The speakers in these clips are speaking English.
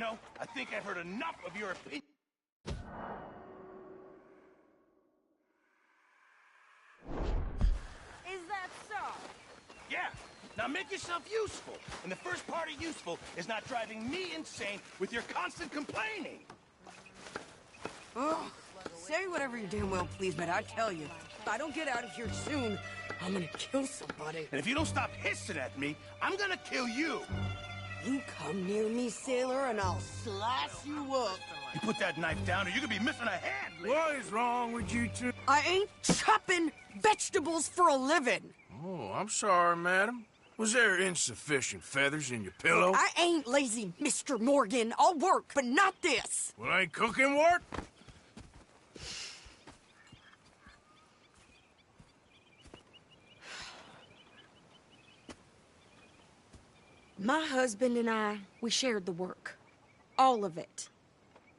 know, I think I've heard enough of your opinion. Is that so? Yeah. Now make yourself useful. And the first part of useful is not driving me insane with your constant complaining. Oh, say whatever you damn well please, but I tell you, if I don't get out of here soon, I'm gonna kill somebody. And if you don't stop hissing at me, I'm gonna kill you. You come near me, sailor, and I'll slice you up. You put that knife down or you could be missing a hand, Lee. What is wrong with you two? I ain't chopping vegetables for a living. Oh, I'm sorry, madam. Was there insufficient feathers in your pillow? I ain't lazy, Mr. Morgan. I'll work, but not this. Well, ain't cooking work? My husband and I, we shared the work. All of it.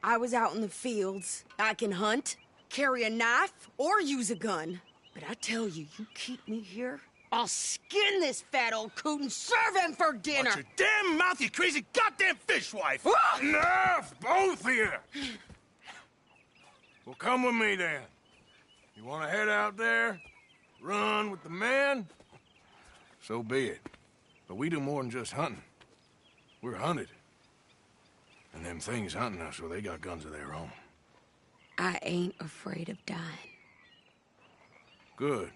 I was out in the fields. I can hunt, carry a knife, or use a gun. But I tell you, you keep me here, I'll skin this fat old coot and serve him for dinner. Watch your damn mouth, you crazy goddamn fishwife! Enough, both of you! Well, come with me, then. You want to head out there, run with the men? So be it. But we do more than just hunting. We're hunted. And them things hunting us, well, they got guns of their own. I ain't afraid of dying. Good.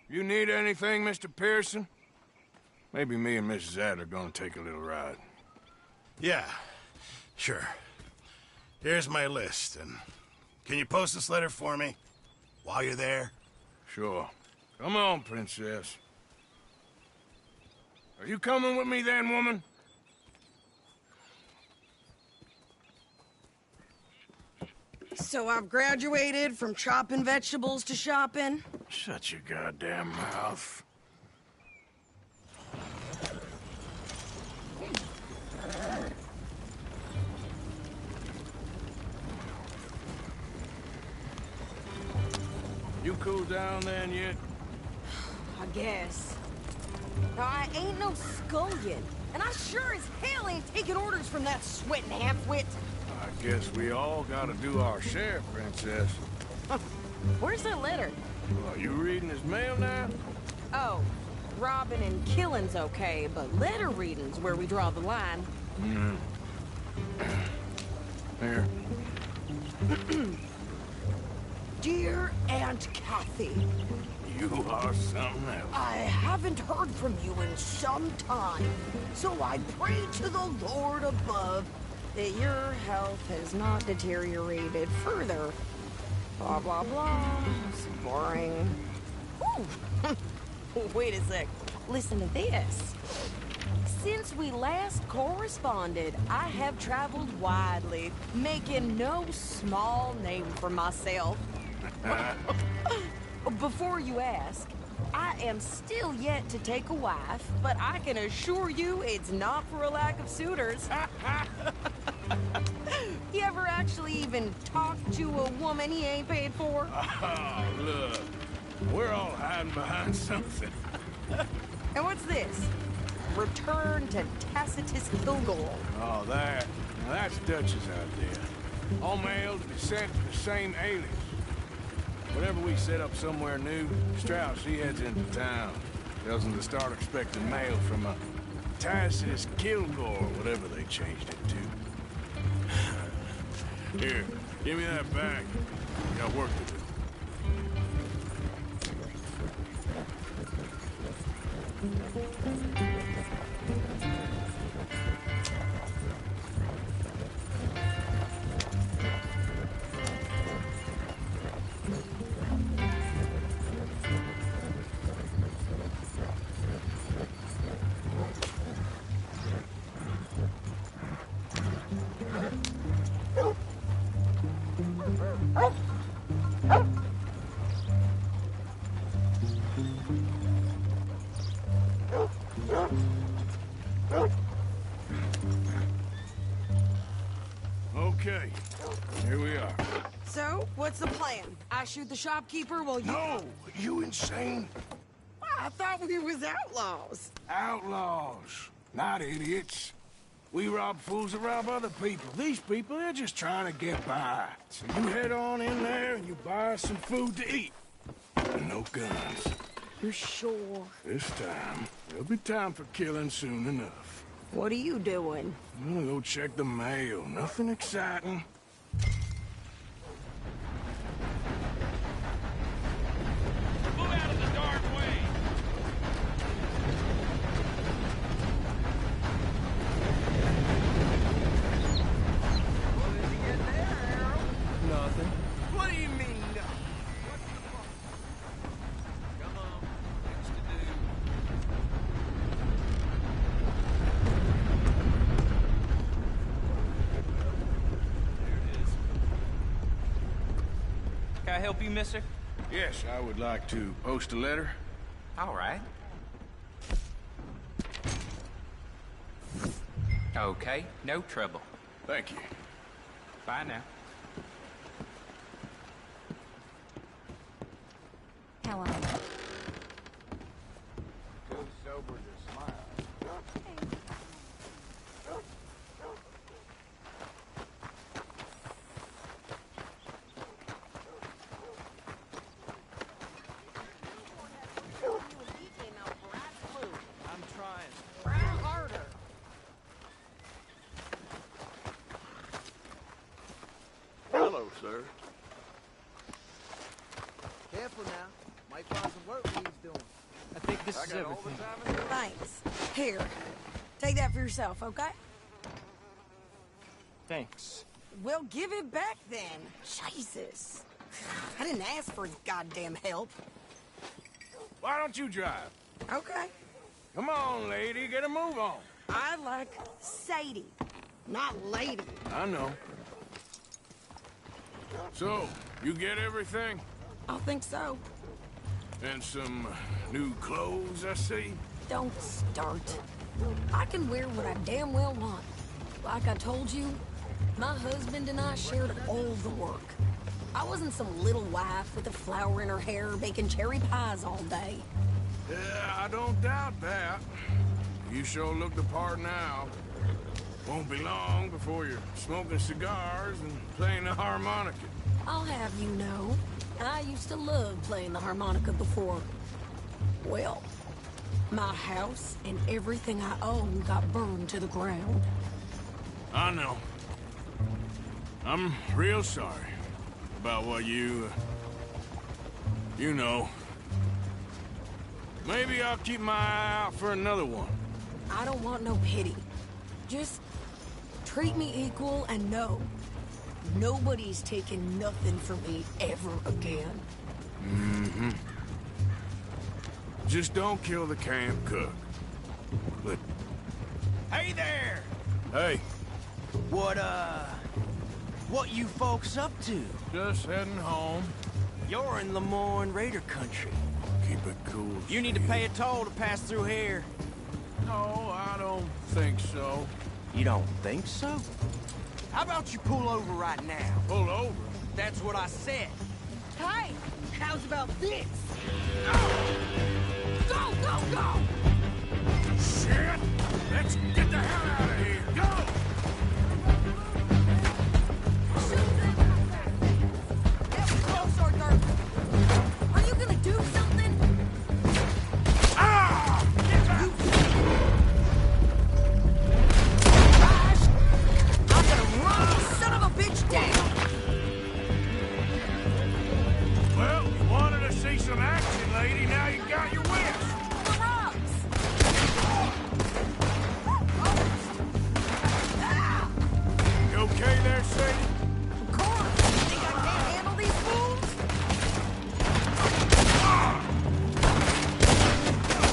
You need anything, Mr. Pearson? Maybe me and Mrs. Adler are gonna take a little ride. Yeah, sure. Here's my list, and can you post this letter for me while you're there? Sure. Come on, princess. Are you coming with me then, woman? So I've graduated from chopping vegetables to shopping? Shut your goddamn mouth. You cooled down then yet? I guess. Now, I ain't no scullion, and I sure as hell ain't taking orders from that sweating half-wit. I guess we all gotta do our share, princess. Where's that letter? Are you reading his mail now? Oh, robbing and killing's okay, but letter reading's where we draw the line. Here. Dear Aunt Kathy, You are something else. I haven't heard from you in some time, so I pray to the Lord above that your health has not deteriorated further. Blah, blah, blah. It's boring. Ooh. Wait a sec. Listen to this. Since we last corresponded, I have traveled widely, making no small name for myself. Before you ask, I am still yet to take a wife, but I can assure you it's not for a lack of suitors. You ever actually even talked to a woman he ain't paid for? Oh, look. We're all hiding behind something. And what's this? Return to Tacitus Kilgore. Oh, that. Now, that's Dutch's idea. All mail to be sent to the same alias. Whenever we set up somewhere new, Strauss, he heads into town. Tells them to start expecting mail from a Tacitus Kilgore, whatever they changed it to. Here, give me that bag. Got work to do. Okay, here we are. So, what's the plan? I shoot the shopkeeper while you... No, you insane? I thought we was outlaws. Outlaws, not idiots. We rob fools that rob other people. These people, they're just trying to get by. So you head on in there and you buy some food to eat. And no guns. You're sure? This time, there'll be time for killing soon enough. What are you doing? I'm gonna go check the mail. Nothing exciting. Move out of the dark way! What did you get there, Harold? Nothing. What do you mean, no? Come on, things to do. There it is. Can I help you, mister? Yes, I would like to post a letter. All right. Okay, no trouble. Thank you. Bye now. How are you? Too sober to smile. I'm trying. Try harder. Hello, sir. Careful now. Might find some work he's doing. I think this is got all everything. the time in the world. Thanks. Here. Take that for yourself, okay? Thanks. Well, give it back then. Jesus. I didn't ask for goddamn help. Why don't you drive? Okay. Come on, lady, get a move on. I like Sadie, not lady. I know. So, you get everything? I think so. And some new clothes, I see? Don't start. I can wear what I damn well want. Like I told you, my husband and I shared all the work. I wasn't some little wife with a flower in her hair baking cherry pies all day. Yeah, I don't doubt that. You sure look the part now. Won't be long before you're smoking cigars and playing the harmonica. I'll have you know, I used to love playing the harmonica before. Well, my house and everything I own got burned to the ground. I know. I'm real sorry about what you know. Maybe I'll keep my eye out for another one. I don't want no pity. Just treat me equal and know nobody's taking nothing from me ever again. Mm-hmm. Just don't kill the camp cook. But, Hey there! hey, What you folks up to? just heading home. You're in Lemoyne Raider country. Keep it cool. You need to pay a toll to pass through here. No, I don't think so. You don't think so? How about you pull over right now? Pull over. That's what I said. Hey, how's about this? Go, go, go! Shit! Let's get the hell out of here. Go! Get close, Arthur. Are you gonna do something? Ah! Get back! Raj, I'm gonna run this son of a bitch down. Well, you wanted to see some action, lady. Now you got your wish. The rocks. Ah, You okay there, Sadie? of course. You think I can't handle these fools?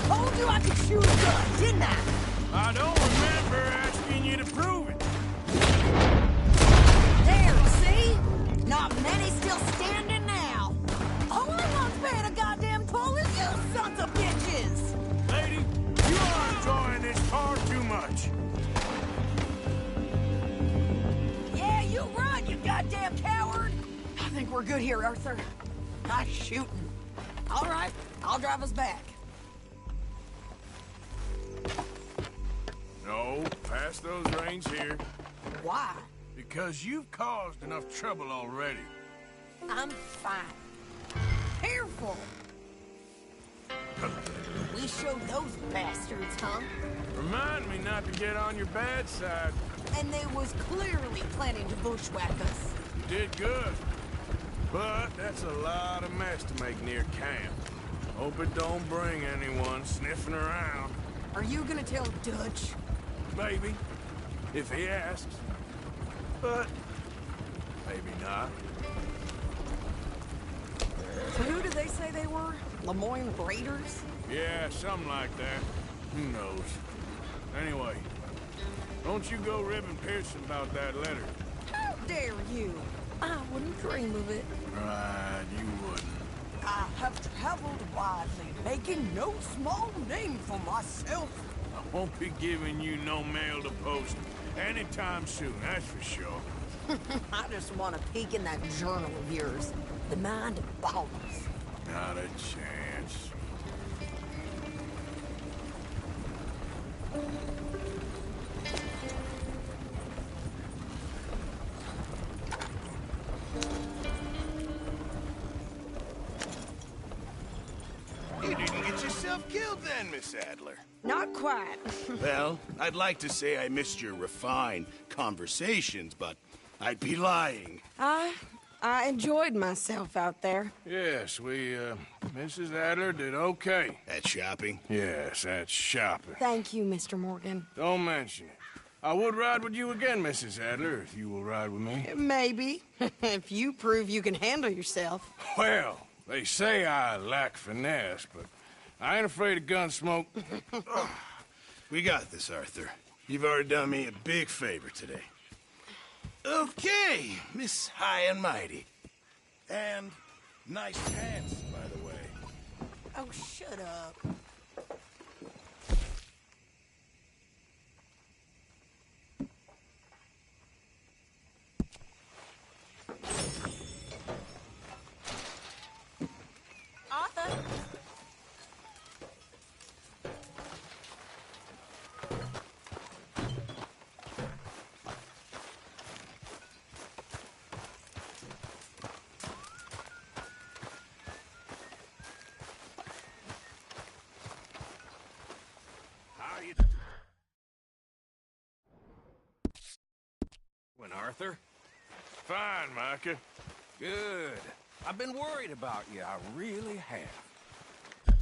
Told you I could shoot a gun, didn't I? I don't remember asking you to prove it. There, see? Not many still standing now. Only one's paying a goddamn toll is you sons of bitches! Lady, you are enjoying this car too much. Yeah, you run, you goddamn coward! I think we're good here, Arthur. Nice shooting. All right, I'll drive us back. No, pass those reins here. Why? Because you've caused enough trouble already. I'm fine. Careful! We showed those bastards, huh? Remind me not to get on your bad side. And they was clearly planning to bushwhack us. You did good. But that's a lot of mess to make near camp. Hope it don't bring anyone sniffing around. Are you gonna tell Dutch? Maybe, if he asks. But maybe not. So who did they say they were? Lemoyne Raiders? Yeah, something like that. Who knows? Anyway, don't you go ribbing Pearson about that letter. How dare you? I wouldn't dream of it. Right, you wouldn't. I have traveled widely, making no small name for myself. I won't be giving you no mail to post anytime soon, that's for sure. I just want to peek in that journal of yours. The mind of ballers. Not a chance. You didn't get yourself killed then, Miss Adler. Not quite. Well, I'd like to say I missed your refined conversations, but I'd be lying. I enjoyed myself out there. Yes, Mrs. Adler did okay. At shopping? Yes, that's shopping. Thank you, Mr. Morgan. Don't mention it. I would ride with you again, Mrs. Adler, if you will ride with me. Maybe. If you prove you can handle yourself. Well, they say I lack finesse, but I ain't afraid of gun smoke. We got this, Arthur. You've already done me a big favor today. Okay, Miss High and Mighty. And nice pants, by the way. Oh, shut up. Arthur? How you When Arthur? Fine, Micah. Good. I've been worried about you. I really have.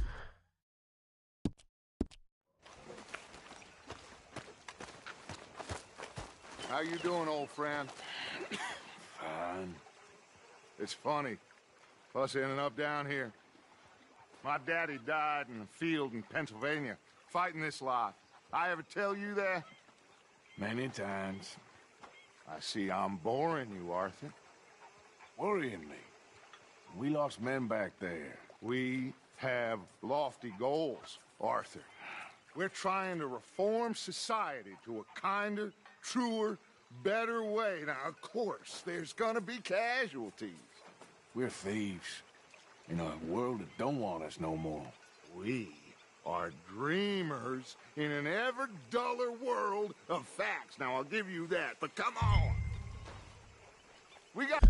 How you doing, old friend? Fine. It's funny, us ending up down here. My daddy died in a field in Pennsylvania, fighting this lot. I ever tell you that? Many times. I see I'm boring you, Arthur. Worrying me. We lost men back there. We have lofty goals, Arthur. We're trying to reform society to a kinder, truer, better way. Now, of course, there's gonna be casualties. We're thieves. In a world that don't want us no more. We are dreamers in an ever duller world of facts. Now, I'll give you that, but come on. We got...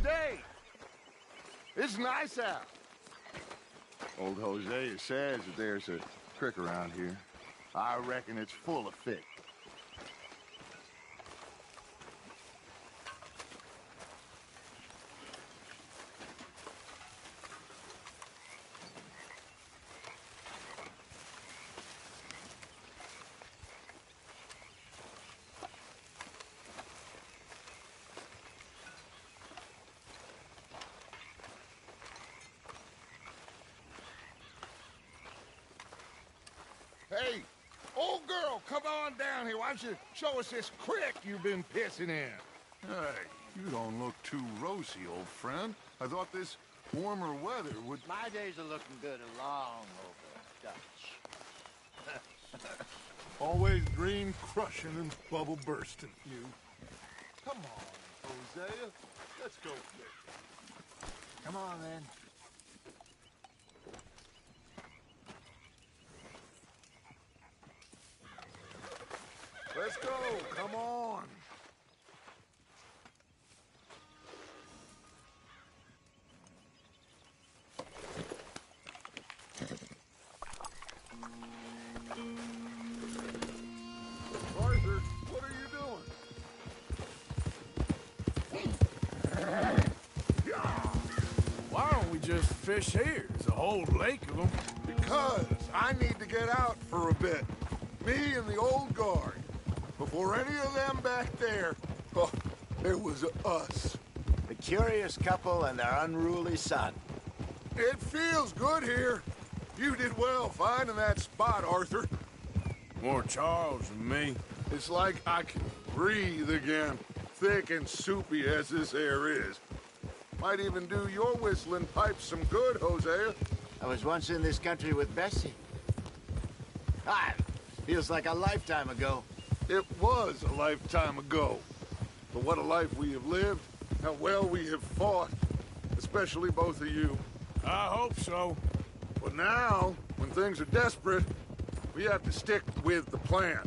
Day. It's nice out. Old Hosea says that there's a creek around here. I reckon it's full of fish. Hey, old girl, come on down here. Why don't you show us this creek you've been pissing in? Hey, you don't look too rosy, old friend. I thought this warmer weather would... My days are looking good along over, Dutch. Always green crushing and bubble bursting, you. Come on, Hosea. Let's go fish. Come on, then. Let's go. Come on. Arthur, what are you doing? Why don't we just fish here? There's a whole lake of them. Because I need to get out for a bit. Me and the old guard. Before any of them back there, oh, there was us. The curious couple and their unruly son. It feels good here. You did well finding that spot, Arthur. More Charles than me. It's like I can breathe again, thick and soupy as this air is. Might even do your whistling pipes some good, Hosea. I was once in this country with Bessie. Feels like a lifetime ago. It was a lifetime ago. But what a life we have lived, how well we have fought, especially both of you. I hope so. But now, when things are desperate, we have to stick with the plan.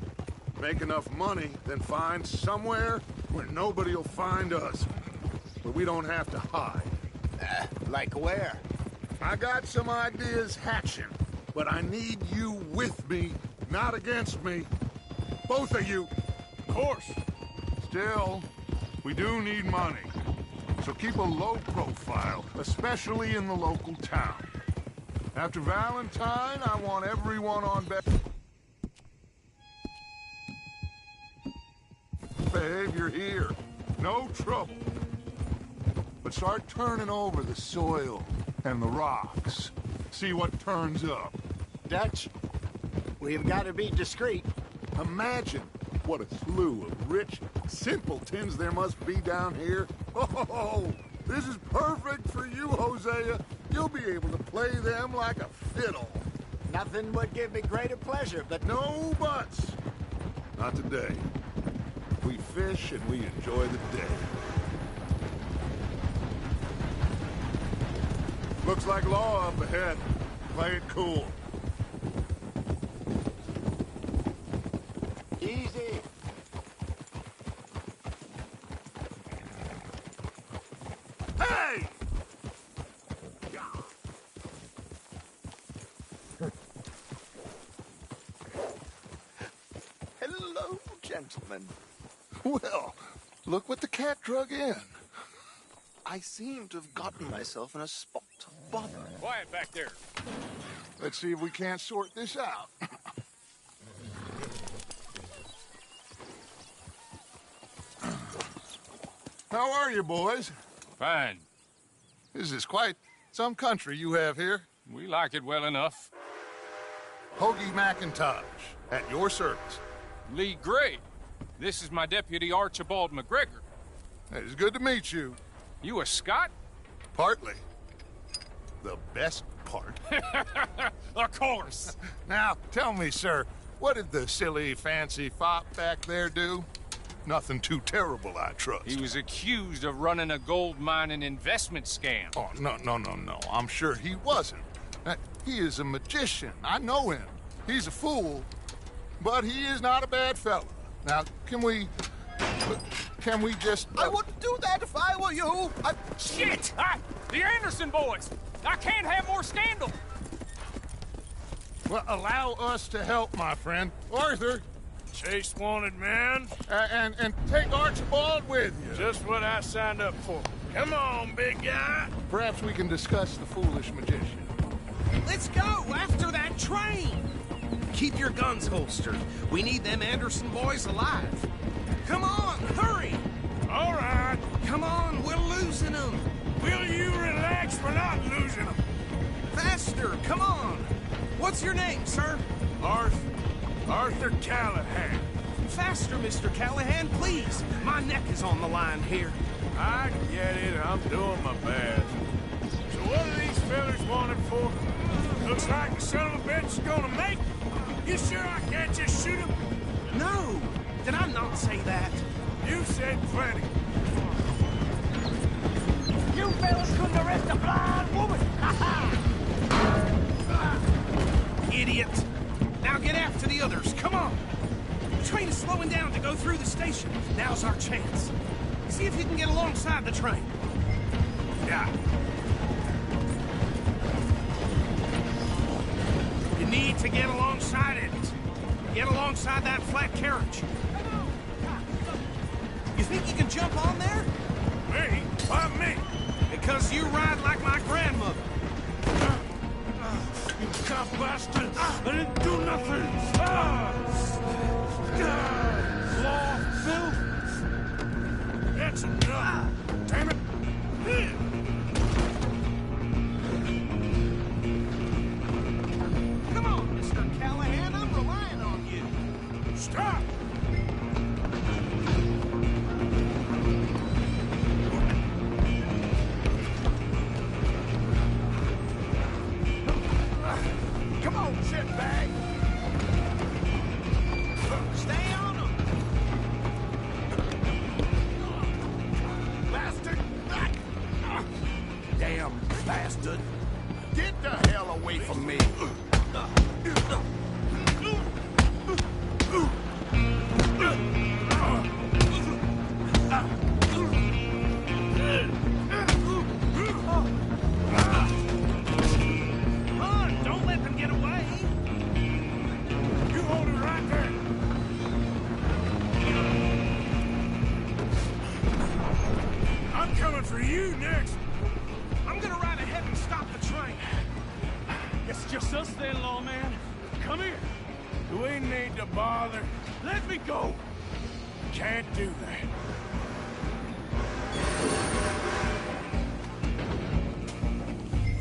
Make enough money, then find somewhere where nobody will find us. Where we don't have to hide. Like where? I got some ideas hatching, but I need you with me, not against me. Both of you. Of course. Still, we do need money. So keep a low profile, especially in the local town. After Valentine, I want everyone on behavior here. No trouble. But start turning over the soil and the rocks. See what turns up. Dutch, we've got to be discreet. Imagine what a slew of rich simpletons there must be down here. Oh, this is perfect for you, Hosea. You'll be able to play them like a fiddle. Nothing would give me greater pleasure, but... No buts. Not today. We fish and we enjoy the day. Looks like law up ahead. Play it cool. Easy. Hey! Hello, gentlemen. Well, look what the cat drug in. I seem to have gotten myself in a spot of bother. Quiet back there. Let's see if we can't sort this out. How are you, boys? Fine. This is quite some country you have here. We like it well enough. Hoagie McIntosh, at your service. Lee Gray. This is my deputy Archibald McGregor. It's good to meet you. You a Scot? Partly. The best part. Of course. Now, tell me, sir, what did the silly, fancy fop back there do? Nothing too terrible, I trust. He was accused of running a gold mining investment scam. Oh, no. I'm sure he wasn't. He is a magician. I know him. He's a fool, but he is not a bad fellow. Now, can we can we just... I wouldn't do that if I were you. Shit! The Anderson boys! I can't have more scandal! Well, allow us to help, my friend. Arthur, Chase wanted man. and take Archibald with you. Just what I signed up for. Come on, big guy. Perhaps we can discuss the foolish magician. Let's go after that train. Keep your guns holstered. We need them Anderson boys alive. Come on, hurry. All right. Come on, we're losing them. Will you relax? We're not losing them. Faster, come on. What's your name, sir? Arthur Callahan. Faster, Mr. Callahan, please. My neck is on the line here. I get it. I'm doing my best. So what are these fellas wanted for? Looks like the son of a bitch is gonna make it. You sure I can't just shoot him? No, did I not say that? You said plenty. You fellas couldn't arrest a blind woman! Idiot. Now get after the others, come on. The train is slowing down to go through the station. Now's our chance. See if you can get alongside the train. Yeah. You need to get alongside it. Get alongside that flat carriage. You think you can jump on there? Me? Why me? Because you ride like my grandmother. You cop bastard! I didn't do nothing! Law, Phil? That's enough! Damn it! Come on, Mr. Callahan, I'm relying on you. Stop! Come on, shitbag. Stay on him. Bastard! Damn bastard. Get the hell away from me! Come on, don't let them get away. You hold it right there! I'm coming for you next! I'm gonna ride ahead and stop the train. It's just us then, lawman. Come here. Do we need to bother? Let me go. Can't do that.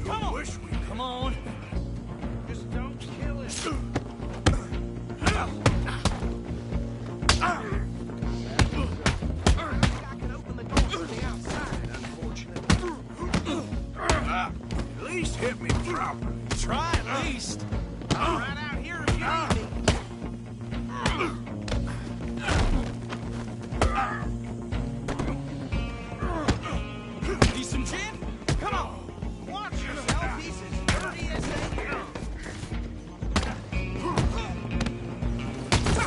Come on. Come on. Just don't kill it. I can open the door from the outside, unfortunately. At least hit me proper. Try at least. I'm right out here if you need me. Need some gin? Come on. Watch yourself. He's as dirty as they come.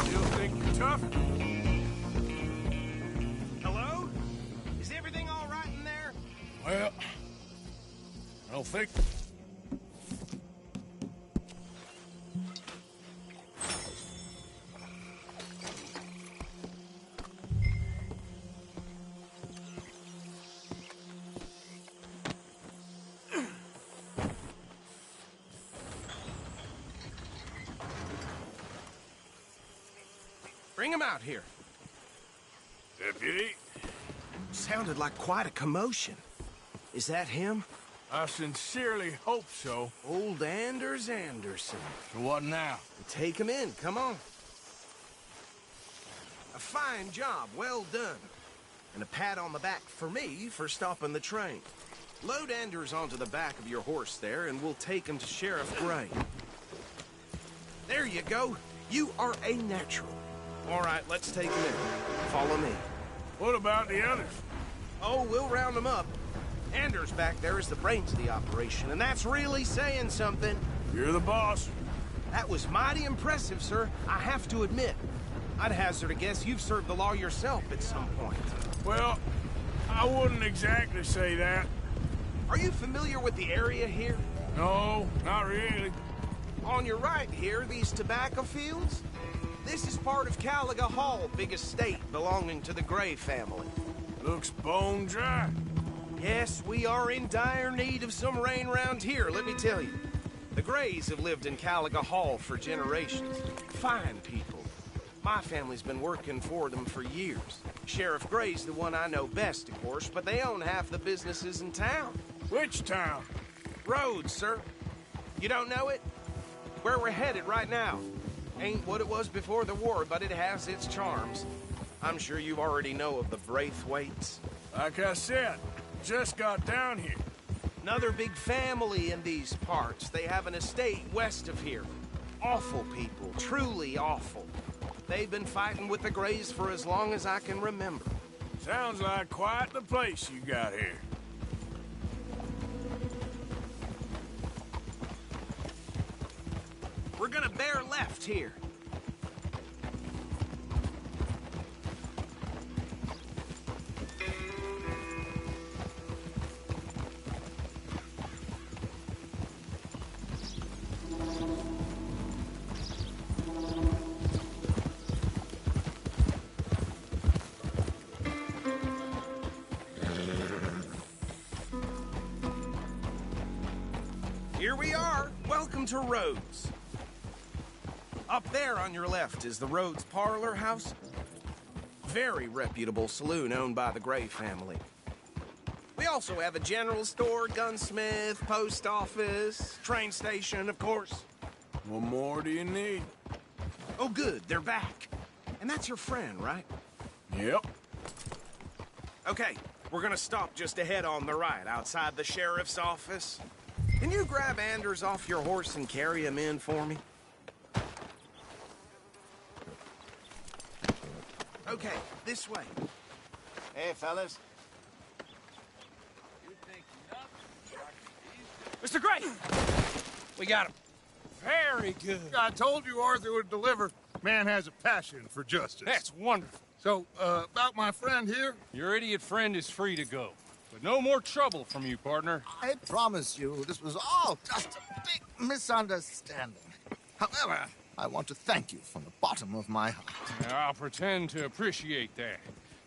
Still think you're tough? Hello? Is everything all right in there? Well, I don't think... Bring him out here. Deputy, Sounded like quite a commotion. Is that him? I sincerely hope so. Old Anders Anderson. So what now? Take him in, come on. A fine job, well done. And a pat on the back for me for stopping the train. Load Anders onto the back of your horse there, and we'll take him to Sheriff Gray. There you go. You are a natural. All right, let's take him in. Follow me. What about the others? Oh, we'll round them up. Anders back there is the brains of the operation, and that's really saying something. You're the boss. That was mighty impressive, sir. I have to admit. I'd hazard a guess you've served the law yourself at some point. Well, I wouldn't exactly say that. Are you familiar with the area here? No, not really. On your right here, these tobacco fields? This is part of Caliga Hall, big estate belonging to the Gray family. Looks bone dry. Yes, we are in dire need of some rain round here, let me tell you. The Grays have lived in Caliga Hall for generations. Fine people. My family's been working for them for years. Sheriff Gray's the one I know best, of course, but they own half the businesses in town. Which town? Rhodes, sir. You don't know it? Where we're headed right now. Ain't what it was before the war, but it has its charms. I'm sure you already know of the Braithwaites. Like I said, just got down here. Another big family in these parts. They have an estate west of here. Awful people, truly awful. They've been fighting with the Grays for as long as I can remember. Sounds like quite the place you got here. We're gonna bear left here. Here we are. Welcome to Rhodes. Up there on your left is the Rhodes Parlor House. Very reputable saloon owned by the Gray family. We also have a general store, gunsmith, post office, train station, of course. What more do you need? Oh, good, they're back. And that's your friend, right? Yep. Okay, we're gonna stop just ahead on the right, outside the sheriff's office. Can you grab Anders off your horse and carry him in for me? Okay, this way. Hey, fellas. Mr. Gray! We got him. Very good. I told you Arthur would deliver. Man has a passion for justice. That's wonderful. So, about my friend here? Your idiot friend is free to go. But no more trouble from you, partner. I promise you, this was all just a big misunderstanding. However, I want to thank you from the bottom of my heart. I'll pretend to appreciate that.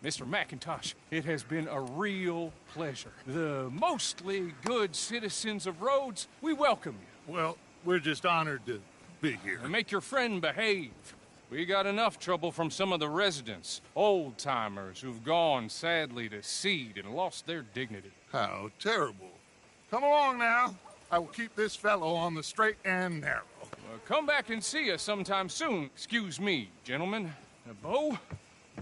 Mr. McIntosh, it has been a real pleasure. The mostly good citizens of Rhodes, we welcome you. Well, we're just honored to be here. And make your friend behave. We got enough trouble from some of the residents, old-timers who've gone, sadly, to seed and lost their dignity. How terrible. Come along now. I will keep this fellow on the straight and narrow. Come back and see us sometime soon. Excuse me, gentlemen. Bo,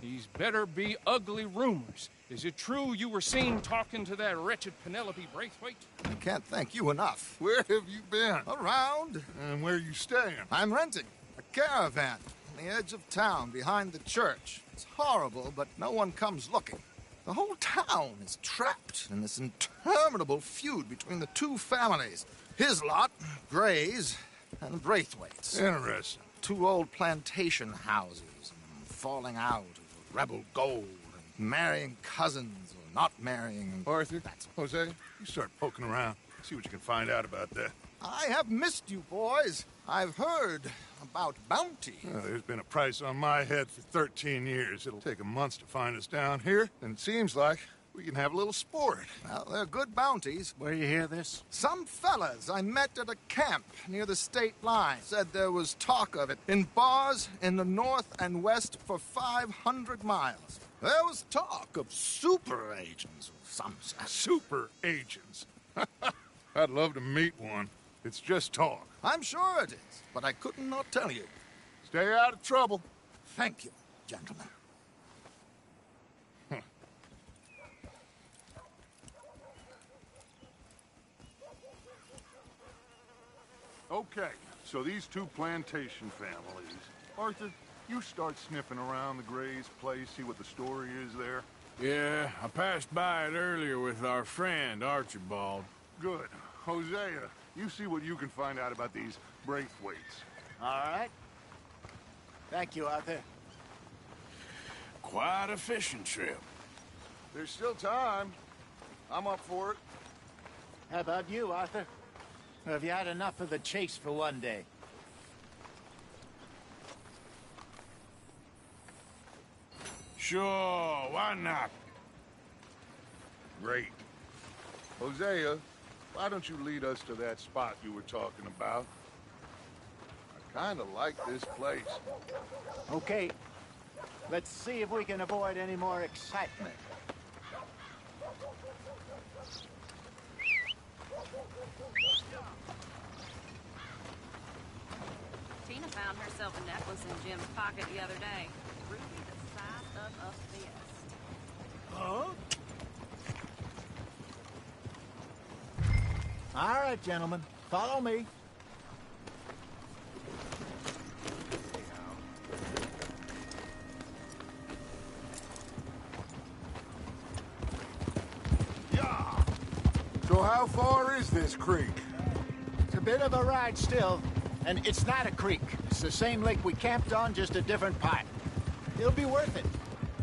these better be ugly rumors. Is it true you were seen talking to that wretched Penelope Braithwaite? I can't thank you enough. Where have you been? Around. And where you staying? I'm renting a caravan on the edge of town behind the church. It's horrible, but no one comes looking. The whole town is trapped in this interminable feud between the two families. His lot, Gray's, and Braithwaite's. Interesting. Two old plantation houses, falling out of rebel gold, and marrying cousins or not marrying. Arthur, Jose, you start poking around. See what you can find out about that. I have missed you, boys. I've heard about bounty. There's been a price on my head for 13 years. It'll take 'em months to find us down here, and it seems like we can have a little sport. Well, they're good bounties. Where you hear this? Some fellas I met at a camp near the state line said there was talk of it in bars in the north and west for 500 miles. There was talk of super agents of some sort. Super agents. I'd love to meet one. It's just talk. I'm sure it is, but I couldn't not tell you. Stay out of trouble. Thank you, gentlemen. Okay, so these two plantation families. Arthur, you start sniffing around the Gray's place, see what the story is there. Yeah, I passed by it earlier with our friend, Archibald. Good. Hosea, you see what you can find out about these Braithwaites. All right. Thank you, Arthur. quite a fishing trip. There's still time. I'm up for it. How about you, Arthur? Or have you had enough of the chase for one day? Sure, why not? Great. Hosea, why don't you lead us to that spot you were talking about? I kind of like this place. Okay. Let's see if we can avoid any more excitement. Tina found herself a necklace in Jim's pocket the other day. Ruby the size of a fist. Huh? All right, gentlemen. Follow me. Yeah. So how far is this creek? It's a bit of a ride still, and it's not a creek. It's the same lake we camped on, just a different part. It'll be worth it.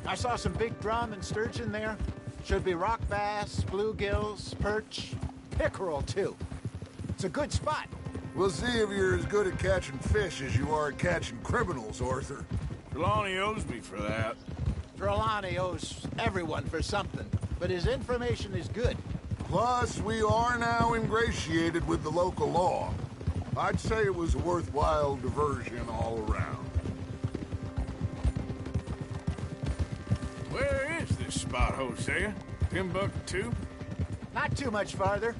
I saw some big drum and sturgeon there. Should be rock bass, bluegills, perch, pickerel, too. It's a good spot. We'll see if you're as good at catching fish as you are at catching criminals, Arthur. Trelawney owes me for that. Trelawney owes everyone for something, but his information is good. Plus, we are now ingratiated with the local law. I'd say it was a worthwhile diversion all around. Where is this spot, Hosea? Timbuktu? Not too much farther.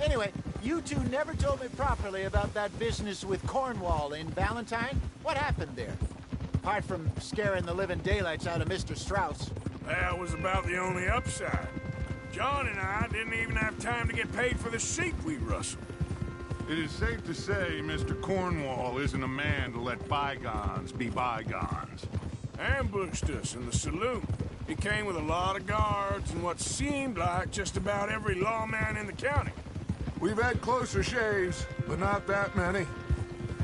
Anyway, you two never told me properly about that business with Cornwall in Valentine. What happened there? Apart from scaring the living daylights out of Mr. Strauss. That was about the only upside. John and I didn't even have time to get paid for the sheep we rustled. It is safe to say Mr. Cornwall isn't a man to let bygones be bygones. Ambushed us in the saloon. He came with a lot of guards and what seemed like just about every lawman in the county. We've had closer shaves, but not that many.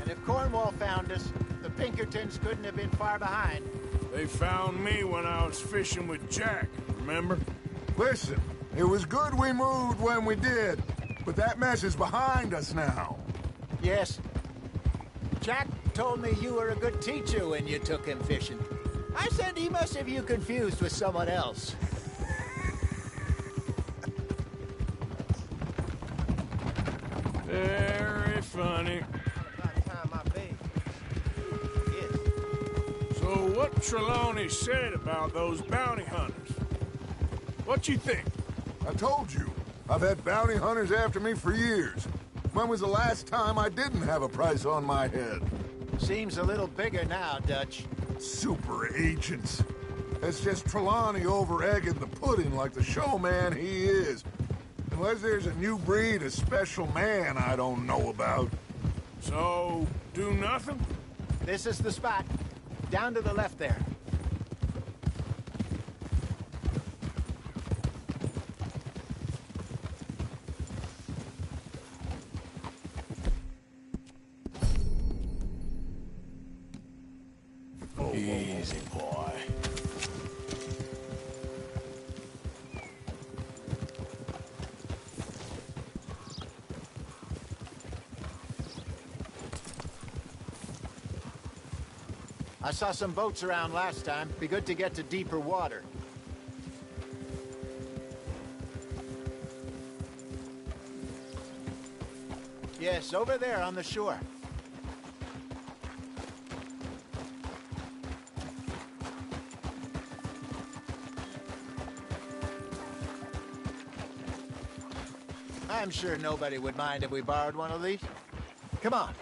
And if Cornwall found us, the Pinkertons couldn't have been far behind. They found me when I was fishing with Jack, remember? Listen, it was good we moved when we did, but that mess is behind us now. Yes. Jack told me you were a good teacher when you took him fishing. I said he must have you confused with someone else. Very funny. So what Trelawney said about those bounty hunters? What you think? I told you, I've had bounty hunters after me for years. When was the last time I didn't have a price on my head? Seems a little bigger now, Dutch. Super agents. It's just Trelawney over-egging the pudding like the showman he is. Unless there's a new breed of special man I don't know about. So, do nothing? This is the spot. Down to the left there. Easy, boy. I saw some boats around last time. Be good to get to deeper water. Yes, over there on the shore. I'm sure nobody would mind if we borrowed one of these. Come on.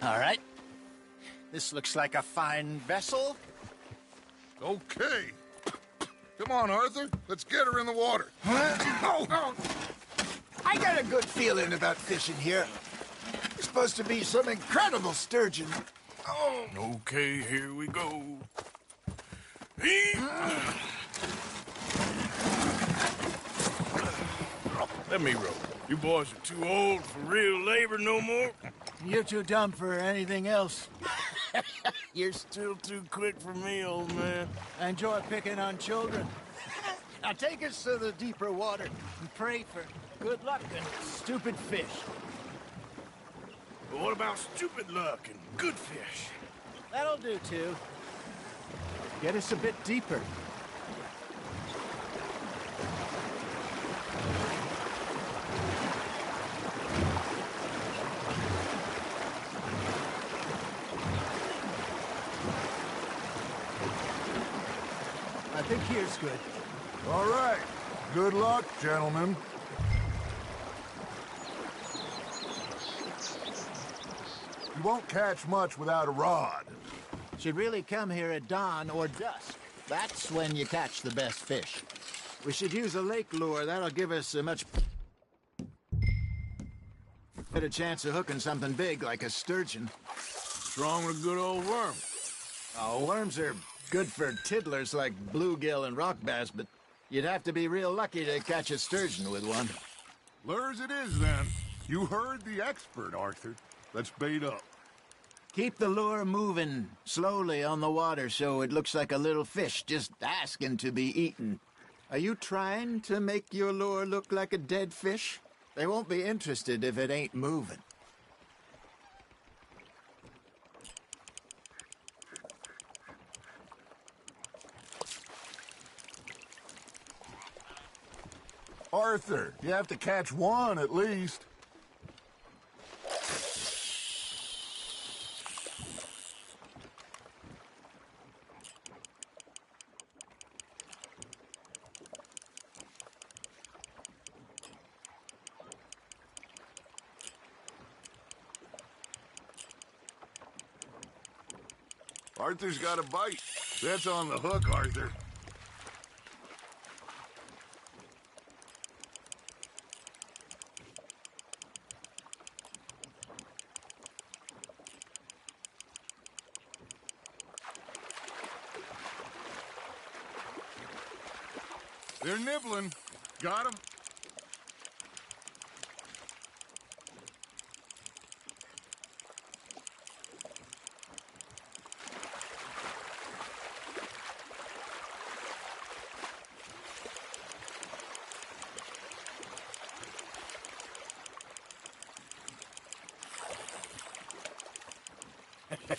All right. This looks like a fine vessel. Okay. Come on, Arthur. Let's get her in the water. I got a good feeling about fishing here. This supposed to be some incredible sturgeon. Oh. Okay, here we go. Let me row. You boys are too old for real labor no more. You're too dumb for anything else. You're still too quick for me, old man. I enjoy picking on children. Now take us to the deeper water and pray for good luck and stupid fish. But what about stupid luck and good fish? That'll do, too. Get us a bit deeper. I think here's good. All right. Good luck, gentlemen. You won't catch much without a rod. Should really come here at dawn or dusk. That's when you catch the best fish. We should use a lake lure. That'll give us a much better chance of hooking something big like a sturgeon. What's wrong with a good old worm? Oh, worms are good for tiddlers like bluegill and rock bass, but you'd have to be real lucky to catch a sturgeon with one. Lures it is, then. You heard the expert, Arthur. Let's bait up. Keep the lure moving slowly on the water so it looks like a little fish just asking to be eaten. Are you trying to make your lure look like a dead fish? They won't be interested if it ain't moving. Arthur, you have to catch one at least. Arthur's got a bite. That's on the hook, Arthur. They're nibbling. Got 'em.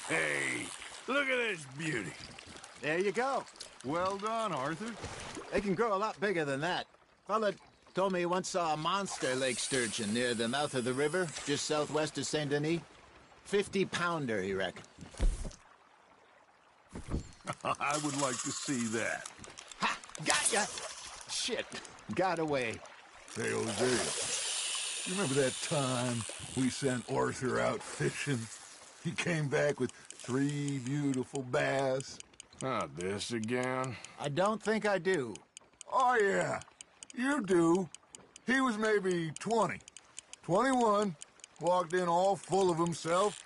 Hey, look at this beauty. There you go. Well done, Arthur. They can grow a lot bigger than that. Fella told me he once saw a monster lake sturgeon near the mouth of the river, just southwest of Saint Denis. 50-pounder, he reckoned. I would like to see that. Ha! Got ya! Shit. Got away. Hey, Jose, you remember that time we sent Arthur out fishing? He came back with 3 beautiful bass. Not this again. I don't think I do. Oh, yeah. You do. He was maybe 20. 21. Walked in all full of himself.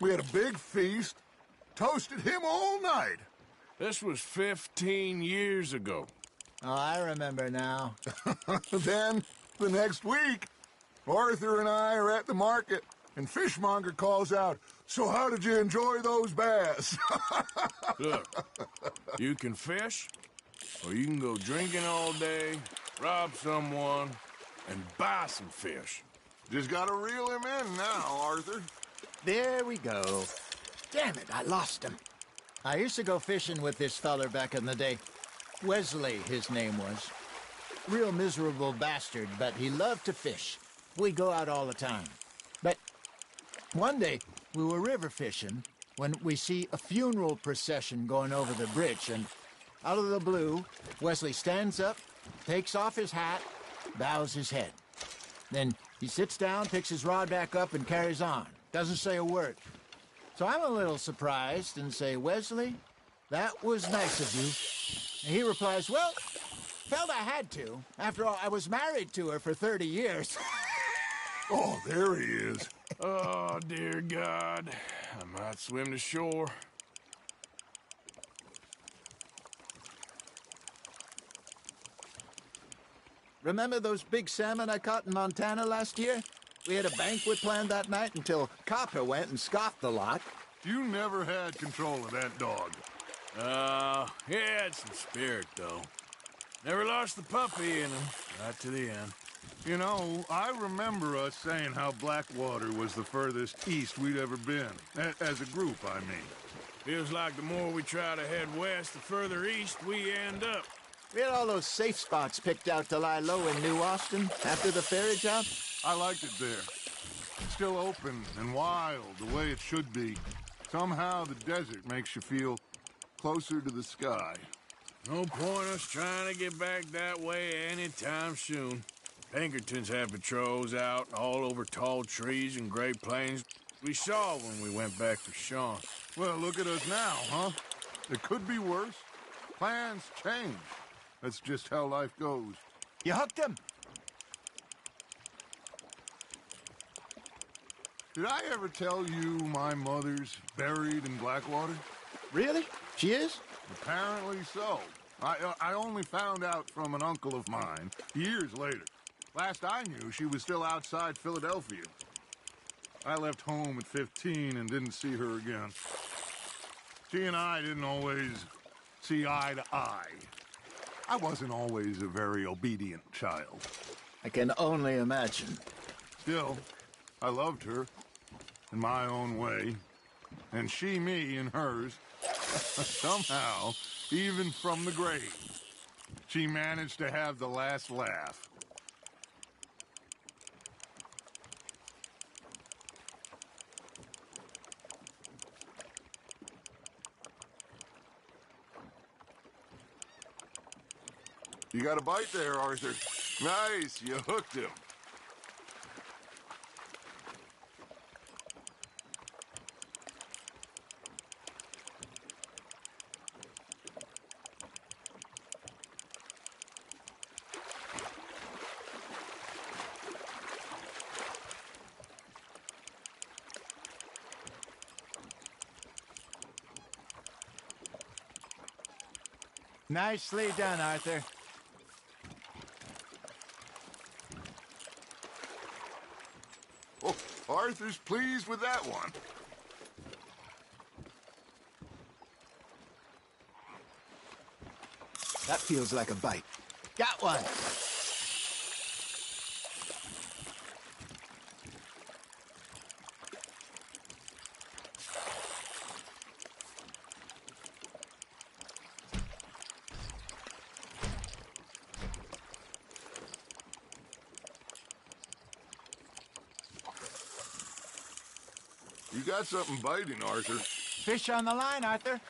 We had a big feast. Toasted him all night. This was 15 years ago. Oh, I remember now. Then, the next week, Arthur and I are at the market, and Fishmonger calls out, "So how did you enjoy those bass?" Look, you can fish, or you can go drinking all day, rob someone, and buy some fish. Just gotta reel him in now, Arthur. There we go. Damn it, I lost him. I used to go fishing with this feller back in the day. Wesley, his name was. Real miserable bastard, but he loved to fish. We'd go out all the time. But one day, we were river fishing when we see a funeral procession going over the bridge, and out of the blue, Wesley stands up, takes off his hat, bows his head. Then he sits down, picks his rod back up, and carries on. Doesn't say a word. So I'm a little surprised and say, "Wesley, that was nice of you." And he replies, "Well, felt I had to. After all, I was married to her for 30 years. Oh, there he is. Oh, dear God. I might swim to shore. Remember those big salmon I caught in Montana last year? We had a banquet planned that night until Copper went and scoffed the lot. You never had control of that dog. He had some spirit, though. Never lost the puppy in him, right to the end. You know, I remember us saying how Blackwater was the furthest east we'd ever been. As a group, I mean. Feels like the more we try to head west, the further east we end up. We had all those safe spots picked out to lie low in New Austin after the ferry job. I liked it there. Still open and wild, the way it should be. Somehow the desert makes you feel closer to the sky. No point us trying to get back that way anytime soon. Pinkertons have patrols out all over tall trees and Great Plains. We saw when we went back for Sean. Well, look at us now, huh? It could be worse. Plans change. That's just how life goes. You hooked him. Did I ever tell you my mother's buried in Blackwater? Really? She is? Apparently so. I only found out from an uncle of mine years later. Last I knew, she was still outside Philadelphia. I left home at 15 and didn't see her again. She and I didn't always see eye to eye. I wasn't always a very obedient child. I can only imagine. Still, I loved her in my own way, and she me in hers. Somehow, even from the grave, she managed to have the last laugh. You got a bite there, Arthur. Nice, you hooked him. Nicely done, Arthur. Oh, Arthur's pleased with that one. That feels like a bite. Got one. You got something biting, Arthur. Fish on the line, Arthur.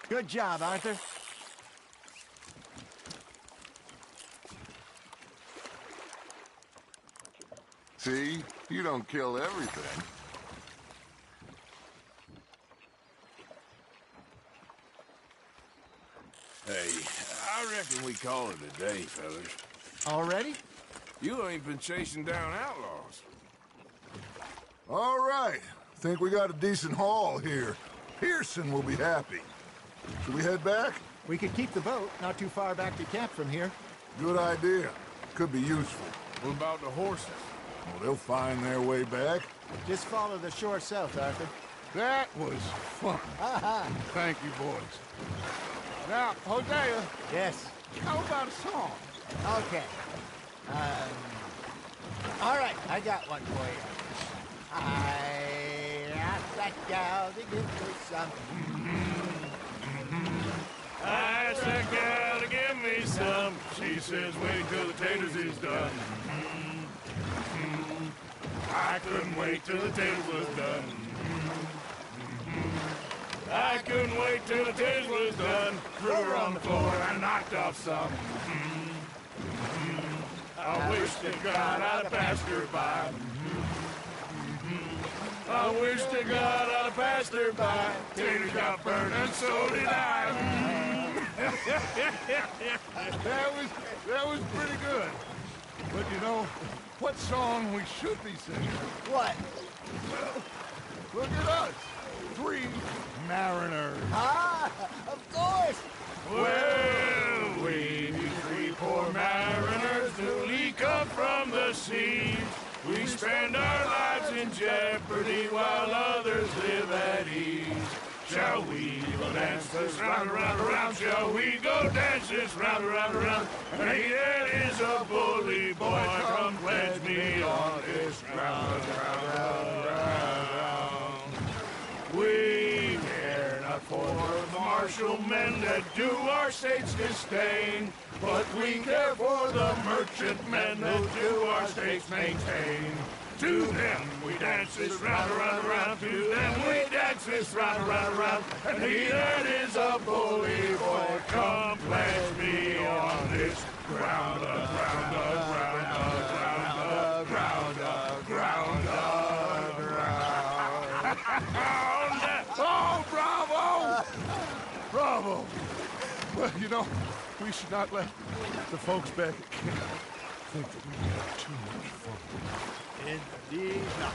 Good job, Arthur. See? You don't kill everything. Hey, I reckon we call it a day, fellas. Already? You ain't been chasing down outlaws. All right. Think we got a decent haul here. Pearson will be happy. Should we head back? We could keep the boat not too far back to camp from here. Good idea. Could be useful. What about the horses? Well, they'll find their way back. Just follow the shore south, Arthur. That was fun. Aha! Thank you, boys. Now, Hosea, Yes. how about a song? Okay. All right, I got one for you. I asked that gal to give me some. I asked that gal to give me some. She says, wait till the taters is done. I couldn't wait till the taters was done. I couldn't wait till the taters was done. Threw her on the floor and I knocked off some. I wish to God I'd have passed her by. I wish to God I'd have passed her by. Taters got burned and so did I. That was pretty good. But you know, what song we should be singing? What? Look at us. 3 mariners. Ah, of course. Well, we be 3 poor mariners newly come from the seas. We spend our lives in jeopardy while others live at ease. Shall we go dance this round, around, around? Shall we go dance this round, around, around? Hey, that is a bully boy. Come pledge me on this round, round, round. We care not for the martial men that do our state's disdain, but we care for the merchant men that do our state's maintain. To them we dance this round, around, around. To them we dance this round, around, around. And he that is a bully boy, come pledge me on this ground, ground, ground, ground, ground, ground, ground. Oh, bravo! Bravo! Well, you know, we should not let the folks back at camp think that we had too much fun. Indeed not.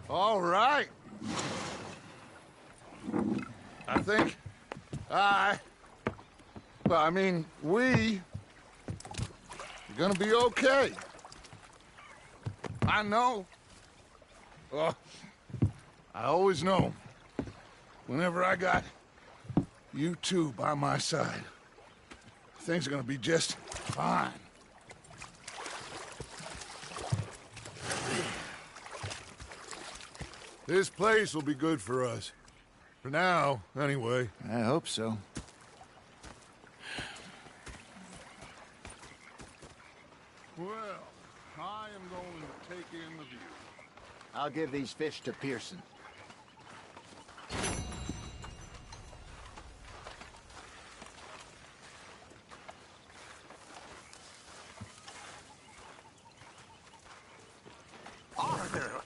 All right. I think we are gonna be okay. I know. Oh, I always know. Whenever I got you two by my side, things are gonna be just fine. This place will be good for us. For now, anyway. I hope so. Well, I am going to take in the view. I'll give these fish to Pearson. Arthur,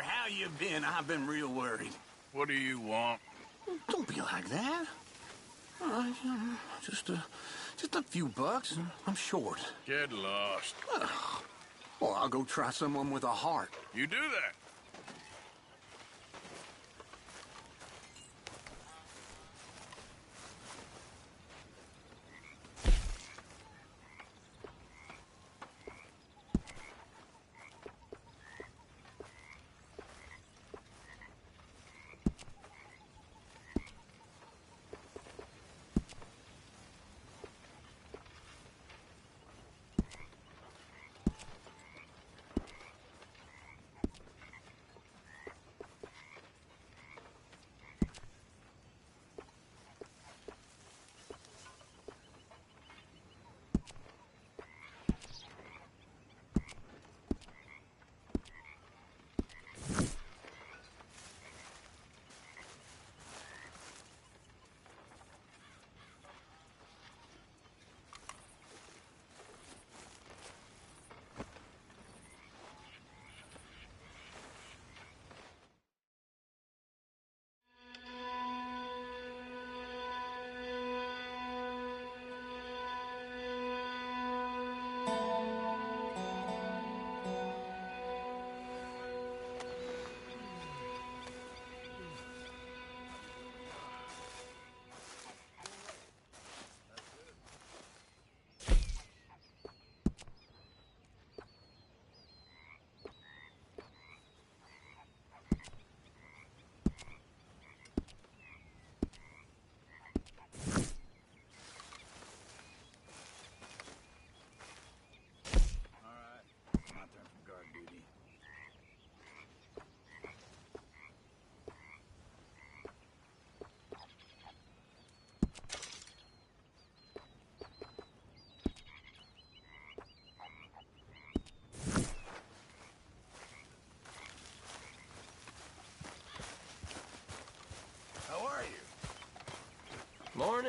how you been? I've been real worried. What do you want? Don't be like that. Just a few bucks. I'm short. Get lost. Well, I'll go try someone with a heart. You do that.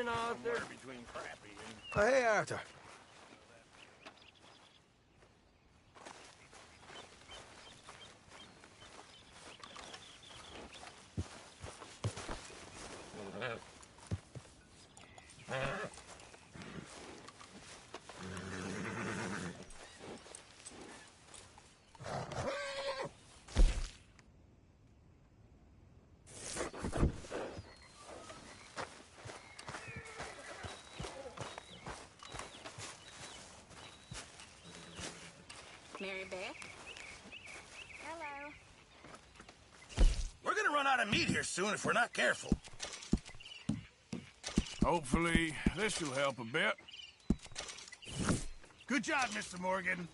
Arthur. Between crappy and... Oh, hey, Arthur. Mary Beth? Hello. We're gonna run out of meat here soon if we're not careful. Hopefully, this will help a bit. Good job, Mr. Morgan.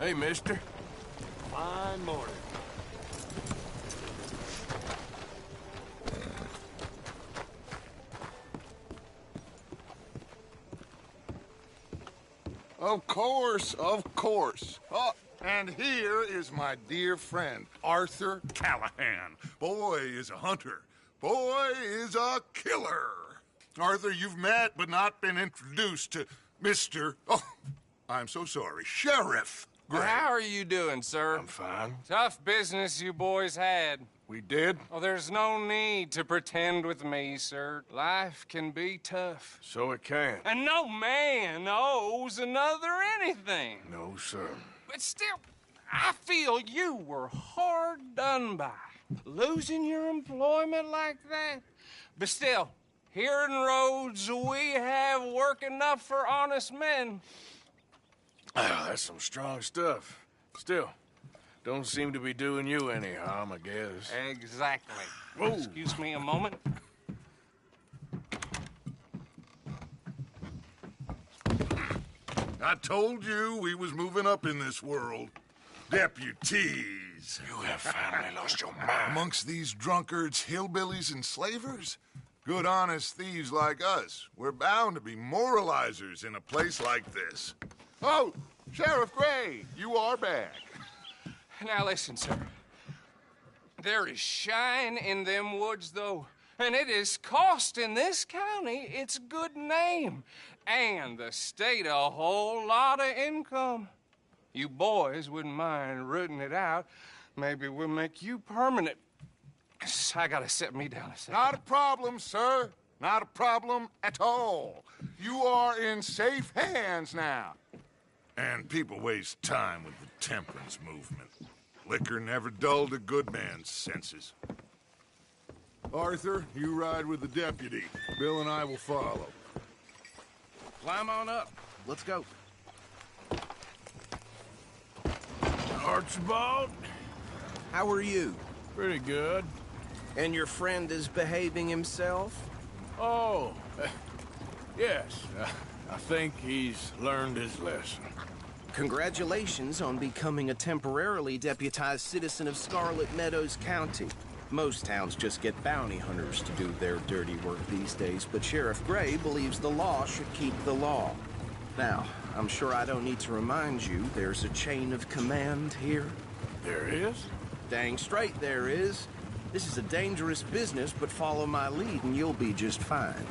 Hey, mister. Fine morning. Of course, of course. Oh, and here is my dear friend, Arthur Callahan. Boy is a hunter. Boy is a killer. Arthur, you've met but not been introduced to Mr. Oh, I'm so sorry, Sheriff Gray. How are you doing, sir? I'm fine. Tough business you boys had. We did? Oh, there's no need to pretend with me, sir. Life can be tough. So it can. And no man owes another anything. No, sir. But still, I feel you were hard done by. Losing your employment like that. But still, here in Rhodes, we have work enough for honest men. Ah, that's some strong stuff. Still, don't seem to be doing you any harm, I guess. Exactly. Whoa. Excuse me a moment. I told you we was moving up in this world. Deputies. You have finally lost your mind. Amongst these drunkards, hillbillies, and slavers? Good, honest thieves like us. We're bound to be moralizers in a place like this. Oh, Sheriff Gray, you are back. Now listen, sir. There is shine in them woods, though, and it is costing this county its good name and the state a whole lot of income. You boys wouldn't mind rooting it out. Maybe we'll make you permanent. I gotta sit me down a second. Not a problem, sir. Not a problem at all. You are in safe hands now. And people waste time with the temperance movement. Liquor never dulled a good man's senses. Arthur, you ride with the deputy. Bill and I will follow. Climb on up. Let's go. Archibald? How are you? Pretty good. And your friend is behaving himself? Oh, yes. I think he's learned his lesson. Congratulations on becoming a temporarily deputized citizen of Scarlet Meadows County. Most towns just get bounty hunters to do their dirty work these days, but Sheriff Gray believes the law should keep the law. Now, I'm sure I don't need to remind you there's a chain of command here. There is? Dang straight there is. This is a dangerous business, but follow my lead and you'll be just fine.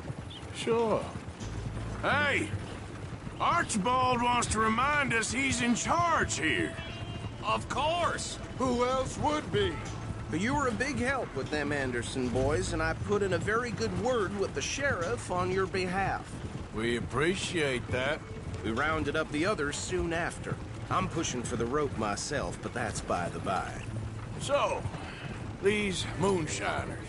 Sure. Hey! Archibald wants to remind us he's in charge here. Of course. Who else would be? But you were a big help with them Anderson boys, and I put in a very good word with the sheriff on your behalf. We appreciate that. We rounded up the others soon after. I'm pushing for the rope myself, but that's by the by. So, these moonshiners.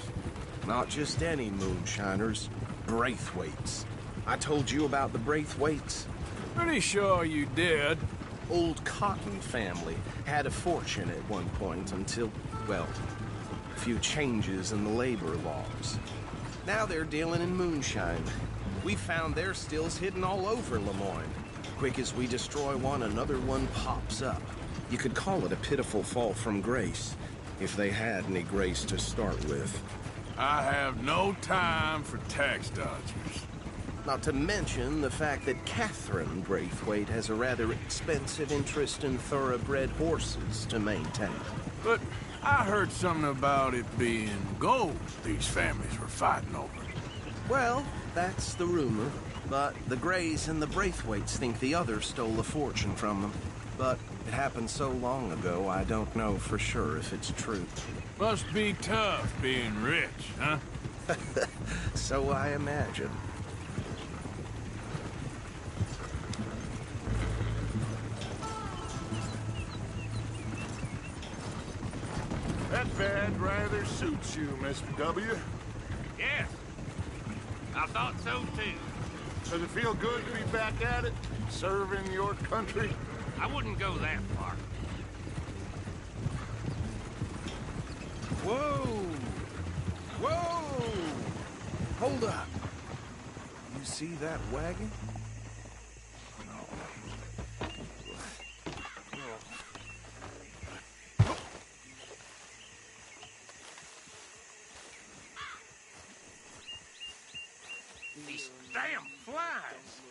Not just any moonshiners, Braithwaites. I told you about the Braithwaites. Pretty sure you did. Old Cotton family had a fortune at one point until, well, a few changes in the labor laws. Now they're dealing in moonshine. We found their stills hidden all over Lemoyne. Quick as we destroy one, another one pops up. You could call it a pitiful fall from grace, if they had any grace to start with. I have no time for tax dodgers. Not to mention the fact that Catherine Braithwaite has a rather expensive interest in thoroughbred horses to maintain. But I heard something about it being gold these families were fighting over. Well, that's the rumor. But the Grays and the Braithwaites think the others stole a fortune from them. But it happened so long ago, I don't know for sure if it's true. Must be tough being rich, huh? So I imagine. That bed rather suits you, Mr. W. Yes. I thought so, too. Does it feel good to be back at it? Serving your country? I wouldn't go that far. Whoa! Whoa! Hold up. You see that wagon? These damn flies.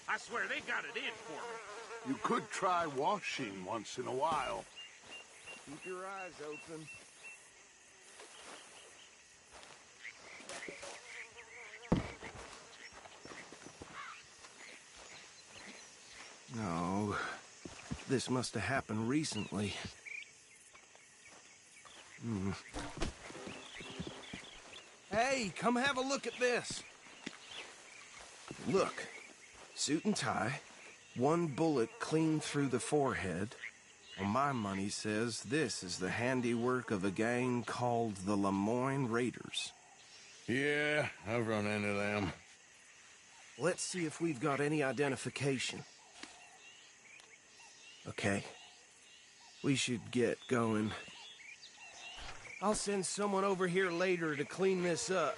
I swear they got it in for me. You could try washing once in a while. Keep your eyes open. No. This must have happened recently. Hey, come have a look at this. Look. Suit and tie. One bullet clean through the forehead. Well, my money says this is the handiwork of a gang called the Lemoyne Raiders. Yeah, I've run into them. Let's see if we've got any identification. Okay. We should get going. I'll send someone over here later to clean this up.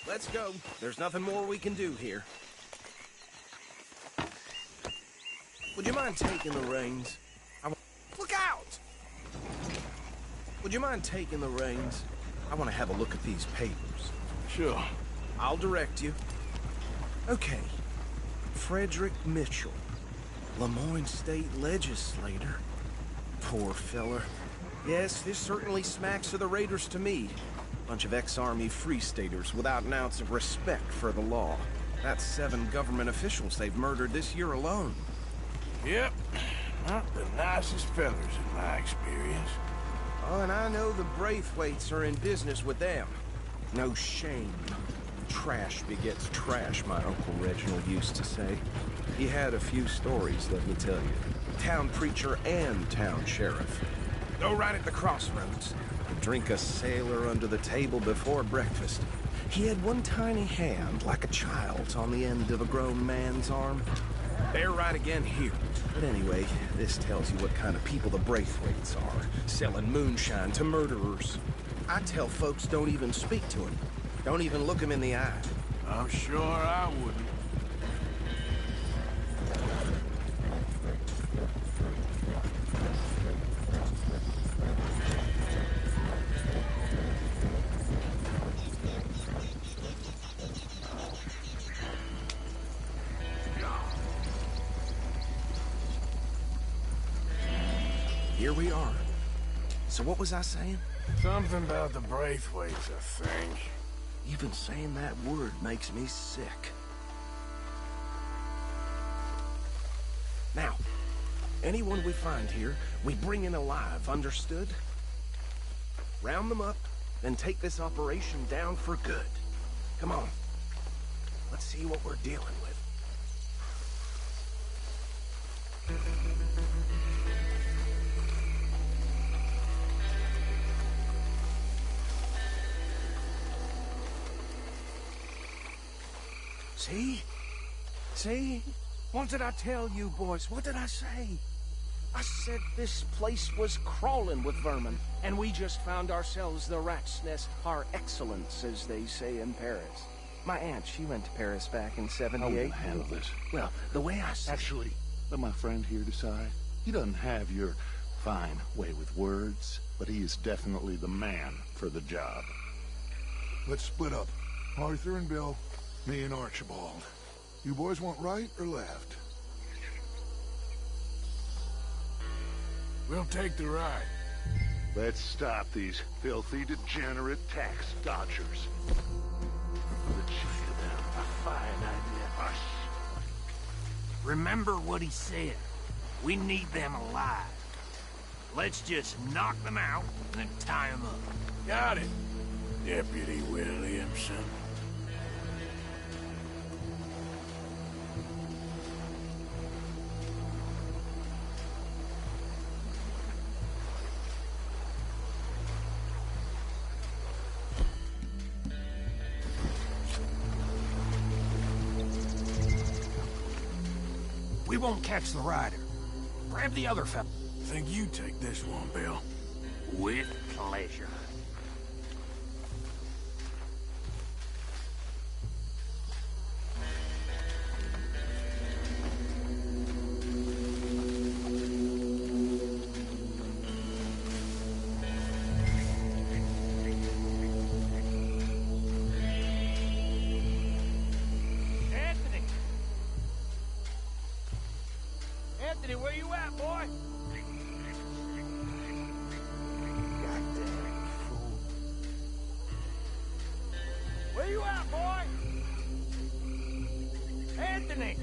Let's go. There's nothing more we can do here. Would you mind taking the reins? Look out! Would you mind taking the reins? I want to have a look at these papers. Sure. I'll direct you. Okay. Frederick Mitchell, Lemoyne State Legislator. Poor feller. Yes, this certainly smacks of the Raiders to me. Bunch of ex-Army Free Staters without an ounce of respect for the law. That's 7 government officials they've murdered this year alone. Yep. Not the nicest fellas in my experience. Oh, and I know the Braithwaites are in business with them. No shame. Trash begets trash, my Uncle Reginald used to say. He had a few stories, let me tell you. Town preacher and town sheriff. Go right at the crossroads. Drink a sailor under the table before breakfast. He had one tiny hand, like a child's, on the end of a grown man's arm. They're right again here. But anyway, this tells you what kind of people the Braithwaites are. Selling moonshine to murderers. I tell folks don't even speak to him. Don't even look him in the eye. I'm sure I wouldn't. Here we are. So what was I saying? Something about the Braithwaites, I think. Even saying that word makes me sick. Now, anyone we find here, we bring in alive, understood? Round them up, then take this operation down for good. Come on. Let's see what we're dealing with. See? See? What did I tell you, boys? What did I say? I said this place was crawling with vermin, and we just found ourselves the rat's nest par excellence, as they say in Paris. My aunt, she went to Paris back in '78. How will you handle this? Well, the way I said... Actually, let my friend here decide. He doesn't have your fine way with words, but he is definitely the man for the job. Let's split up. Arthur and Bill, me and Archibald. You boys want right or left? We'll take the ride. Let's stop these filthy, degenerate tax dodgers. The chief of them, a fine idea. Us. Remember what he said. We need them alive. Let's just knock them out and then tie them up. Got it, Deputy Williamson. We won't catch the rider. Grab the other fella. Think you take this one, Bill. With pleasure. Anthony, where you at, boy? Goddamn fool. Where you at, boy? Anthony!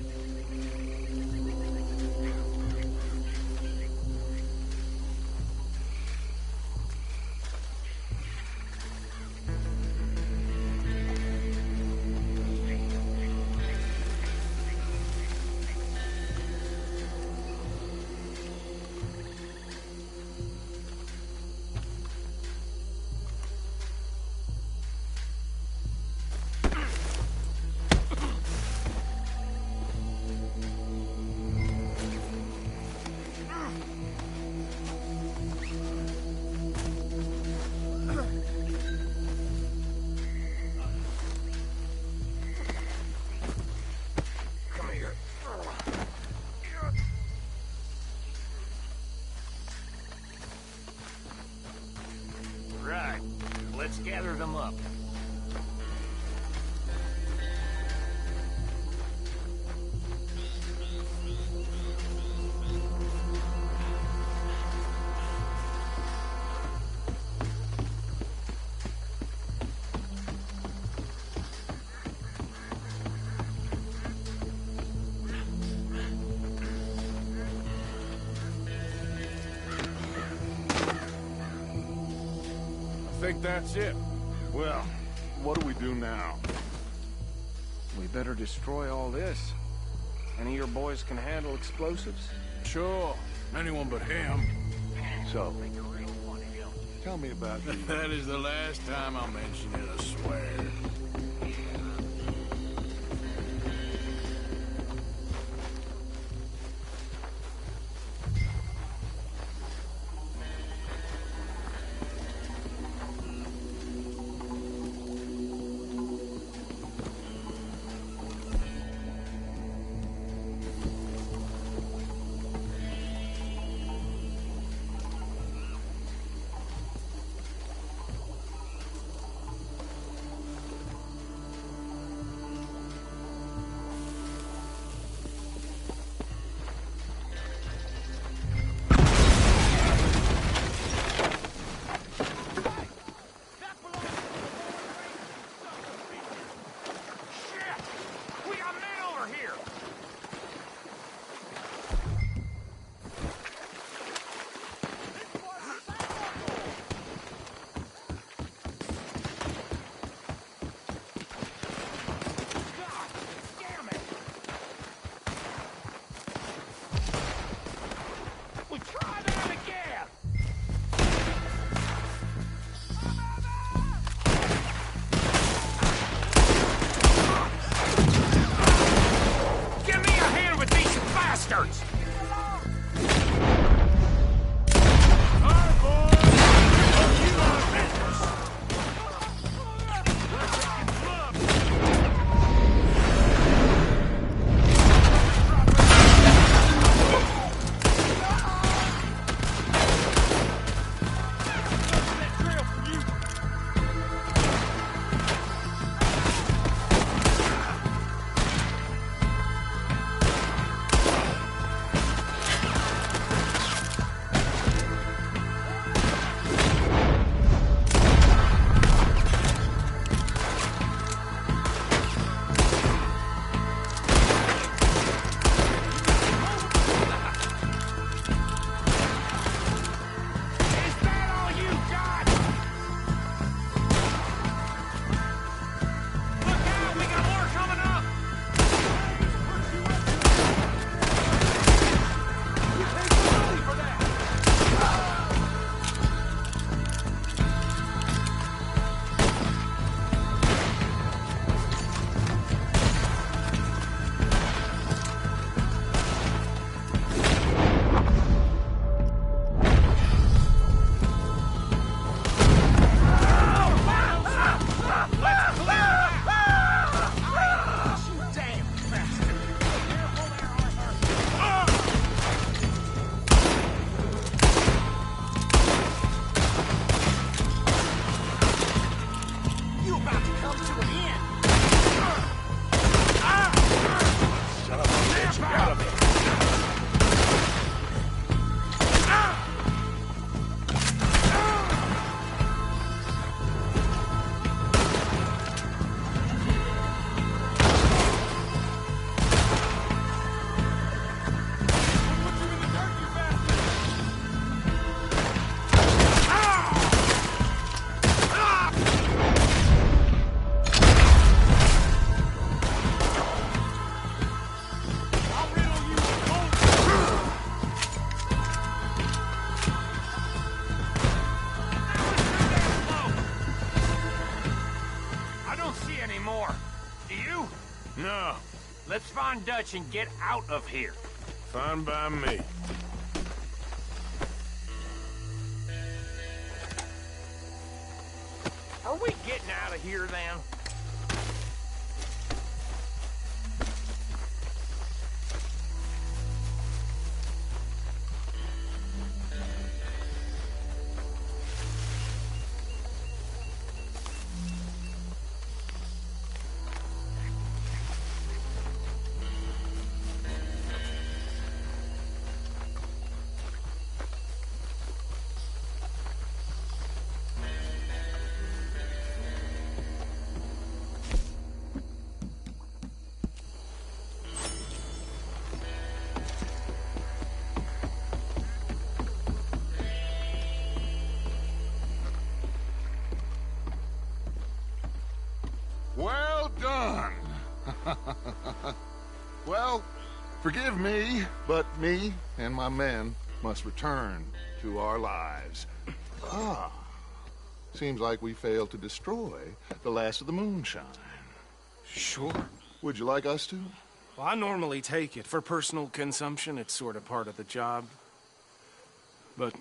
think that's it. Well, what do we do now? We better destroy all this. Any of your boys can handle explosives? Sure, anyone but him. So, tell me about you. That is the last time I'll mention it, I swear. No. Let's find Dutch and get out of here. Fine by me. Are we getting out of here then? Well, forgive me, but me and my men must return to our lives. Ah, seems like we failed to destroy the last of the moonshine. Sure. Would you like us to? Well, I normally take it. For personal consumption, it's sort of part of the job. But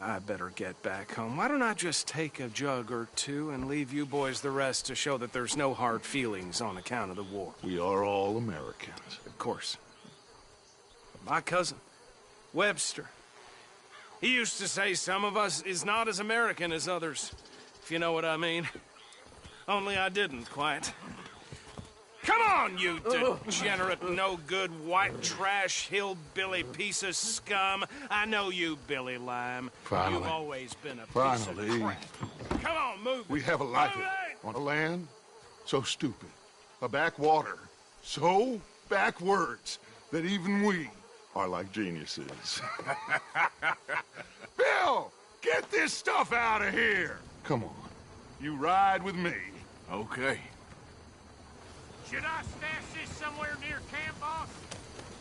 I better get back home. Why don't I just take a jug or two and leave you boys the rest to show that there's no hard feelings on account of the war? We are all Americans. Of course. My cousin, Webster, he used to say some of us is not as American as others, if you know what I mean. Only I didn't quite. Come on, you degenerate, no-good, white trash, hillbilly piece of scum. I know you, Billy Lime. Finally. You've always been a piece Finally. of crap. Come on, move. We have a life on a land so stupid, a backwater so backwards that even we are like geniuses. Bill, get this stuff out of here. Come on, you ride with me. Okay. Should I stash this somewhere near camp, boss?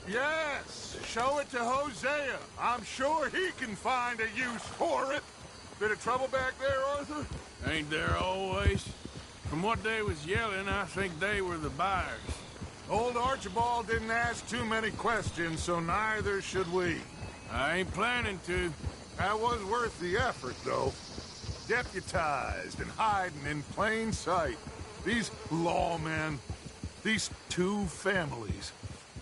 Yes, show it to Hosea. I'm sure he can find a use for it. Bit of trouble back there, Arthur? Ain't there always? From what they was yelling, I think they were the buyers. Old Archibald didn't ask too many questions, so neither should we. I ain't planning to. That was worth the effort, though. Deputized and hiding in plain sight. These lawmen, these two families.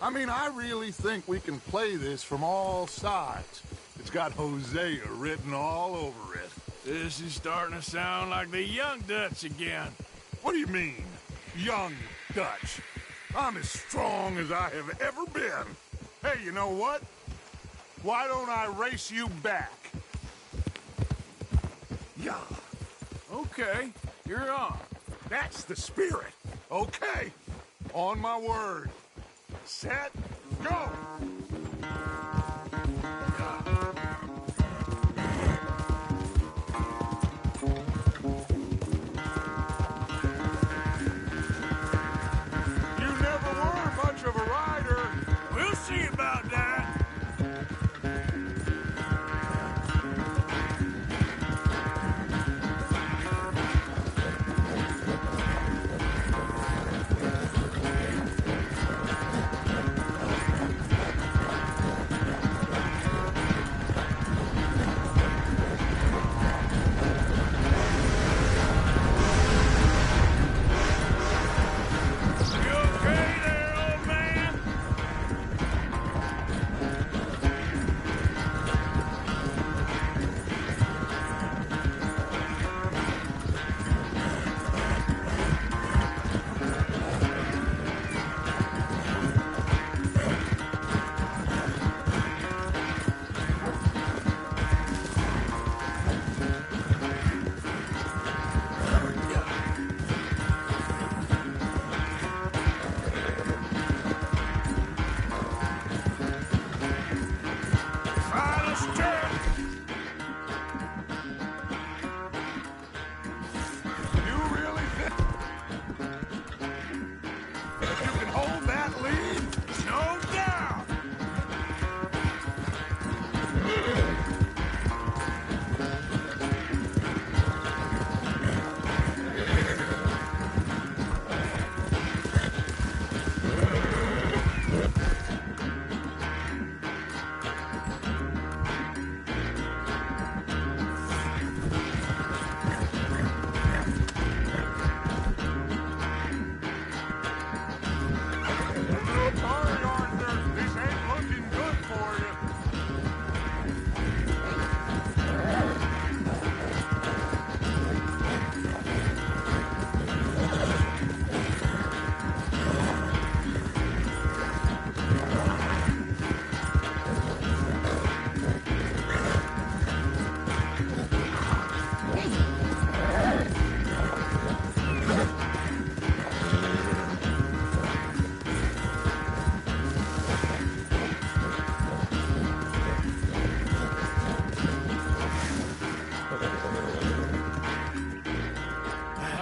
I mean, I really think we can play this from all sides. It's got Hosea written all over it. This is starting to sound like the Young Dutch again. What do you mean, young Dutch? I'm as strong as I have ever been. Hey, you know what? Why don't I race you back? Yeah. Okay, you're on. That's the spirit. Okay. On my word. Set, go! You never were much of a rider. We'll see about that.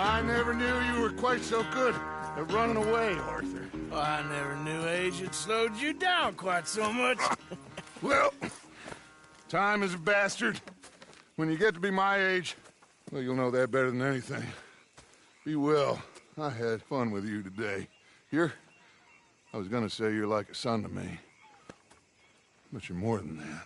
I never knew you were quite so good at running away, Arthur. Oh, I never knew age had slowed you down quite so much. Well, time is a bastard. When you get to be my age, well, you'll know that better than anything. Be well. I had fun with you today. I was gonna say you're like a son to me. But you're more than that.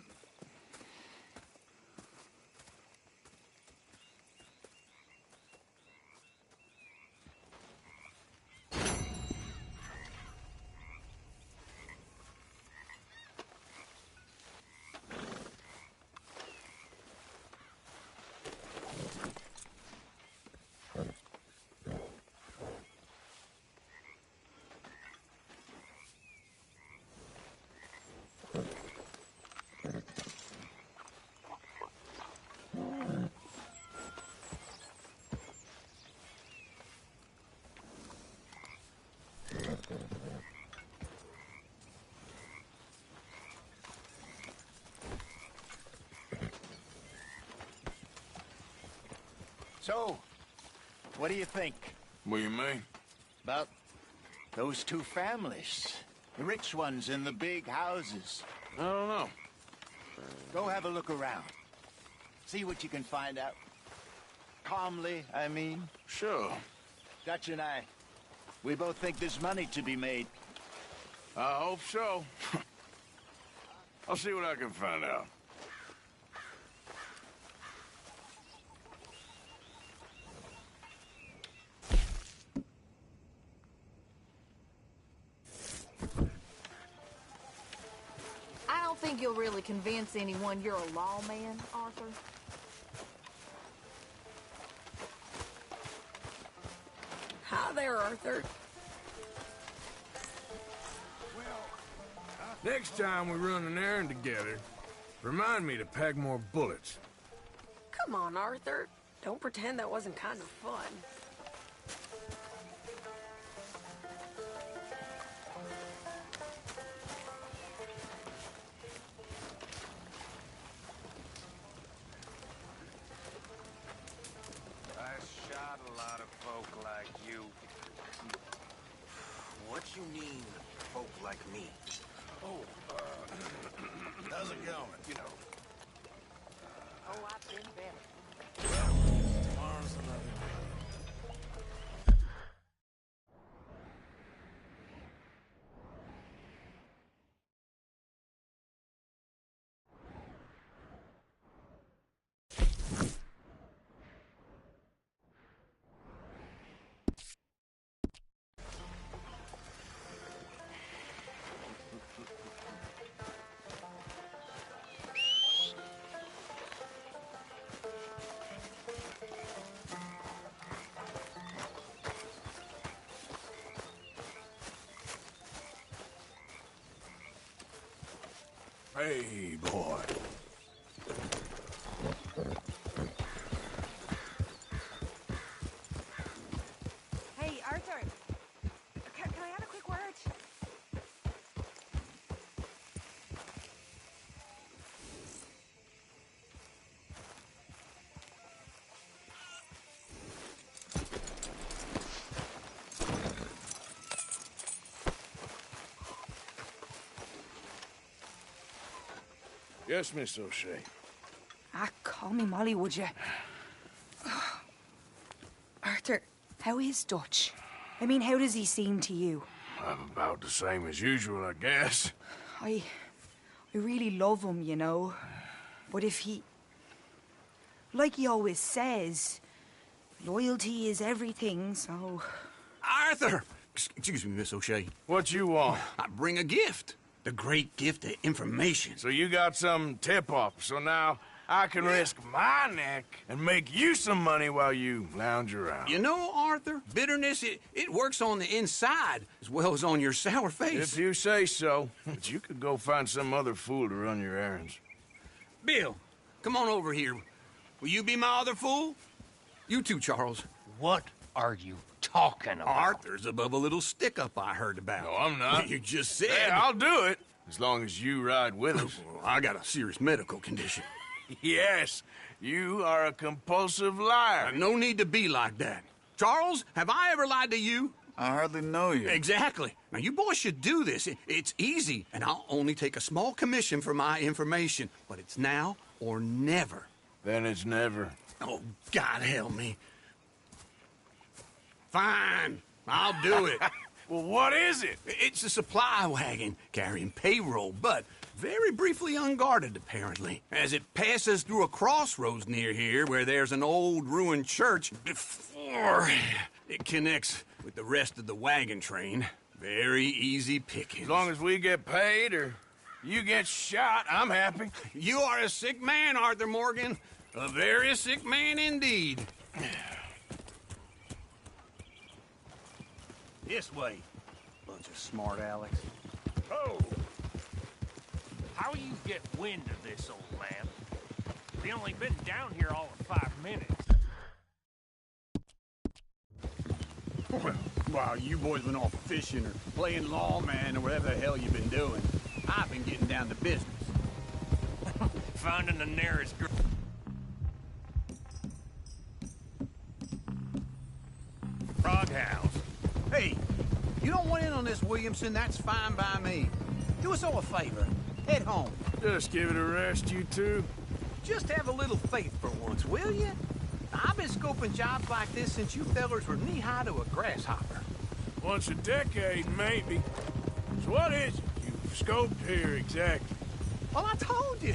So, what do you think What do you mean? about those two families? The rich ones in the big houses. I don't know. Go have a look around. See what you can find out. Calmly, I mean. Sure. Dutch and I, we both think there's money to be made. I hope so. I'll see what I can find out. I don't think you'll really convince anyone you're a lawman, Arthur. Hi there, Arthur. Next time we run an errand together, remind me to pack more bullets. Come on, Arthur. Don't pretend that wasn't kind of fun. I shot a lot of folk like you. What you mean, folk like me? How's it going? You know. Oh, I've been better. Tomorrow's another day. Hey, boy. Hey, Arthur. Can I have a quick word? Yes, Miss O'Shea. Ah, call me Molly, would you? Arthur, how is Dutch? I mean, how does he seem to you? I'm about the same as usual, I guess. I really love him, you know. But if he... Like he always says, loyalty is everything, so... Arthur! Excuse me, Miss O'Shea. What you want? I bring a gift. The great gift of information. So you got some tip-off, so now I can risk my neck and make you some money while you lounge around. You know, Arthur, bitterness, it works on the inside as well as on your sour face. If you say so. But you could go find some other fool to run your errands. Bill, come on over here. Will you be my other fool? You too, Charles. What are you talking about? Arthur's above a little stick-up I heard about. No, I'm not. You just said... Hey, I'll do it, as long as you ride with us. Well, I got a serious medical condition. Yes, you are a compulsive liar. No need to be like that. Charles, have I ever lied to you? I hardly know you. Exactly. Now, you boys should do this. It's easy, and I'll only take a small commission for my information. But it's now or never. Then it's never. Oh, God help me. Fine. I'll do it. Well, what is it? It's a supply wagon carrying payroll, but very briefly unguarded, apparently. As it passes through a crossroads near here where there's an old ruined church before it connects with the rest of the wagon train. Very easy picking. As long as we get paid or you get shot, I'm happy. You are a sick man, Arthur Morgan. A very sick man indeed. This way. Bunch of smart Alex. Oh! How you get wind of this, old man? We only been down here all of 5 minutes. While you boys been off fishing or playing lawman or whatever the hell you've been doing, I've been getting down to business. Finding the nearest frog house. Hey, you don't want in on this, Williamson, that's fine by me. Do us all a favor. Head home. Just give it a rest, you two. Just have a little faith for once, will you? I've been scoping jobs like this since you fellers were knee-high to a grasshopper. Once a decade, maybe. So what is it you've scoped here exactly? Well, I told you.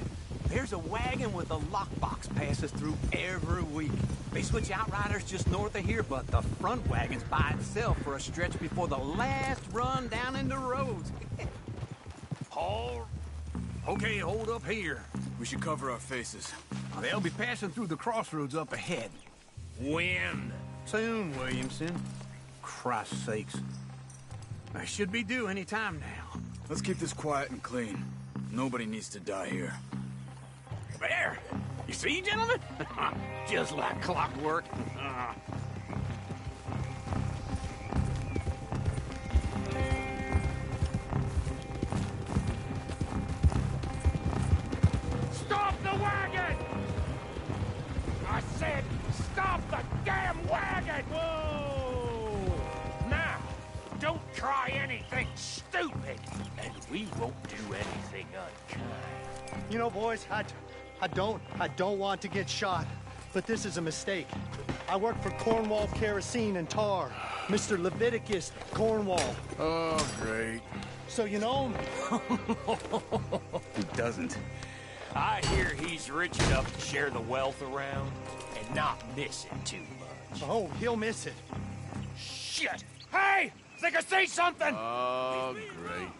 There's a wagon with a lockbox passes through every week. They switch outriders just north of here, but the front wagon's by itself for a stretch before the last run down into roads. Okay, hold up here. We should cover our faces. They'll be passing through the crossroads up ahead. When? Soon, Williamson. Christ's sakes. I should be due any time now. Let's keep this quiet and clean. Nobody needs to die here. There! You see, gentlemen? Just like clockwork. Stop the wagon! I said, stop the damn wagon! Whoa! Now, don't try anything stupid, and we won't do anything unkind. You know, boys, I don't want to get shot, but this is a mistake. I work for Cornwall Kerosene and Tar, Mr. Leviticus Cornwall. Oh, great. So you know him? Who doesn't? I hear he's rich enough to share the wealth around and not miss it too much. Oh, he'll miss it. Shit! Hey! Think I see something! Oh, great.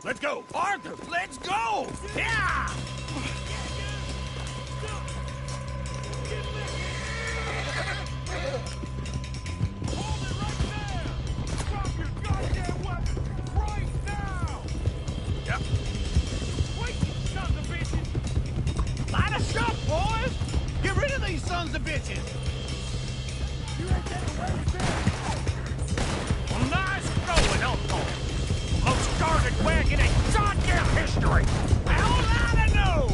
Let's go! Arthur, let's go! Yeah! Line us up, boys! Get rid of these sons of bitches! You ain't getting away with this! Well, nice going, Uncle! Most guarded wagon in goddamn history! How loud I know!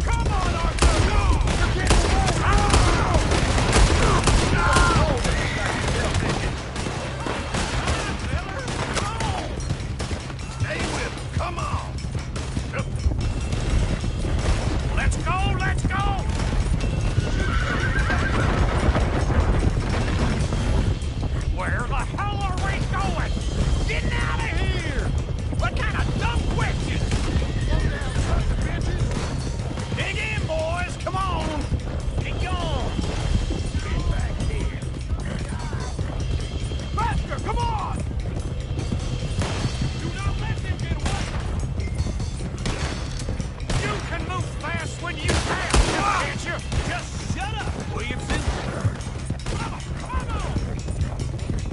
Come on, Arthur! Go! You're getting away! Stay with him. Come on. Let's go! Let's go! Where the hell are we going? Getting out of here! What kind of dumb questions? Dig in, boys! Come on! Get going! Get back here! Faster! Come on! Do not let them get away! You can move fast when you have, can't you? Just shut up, Williamson!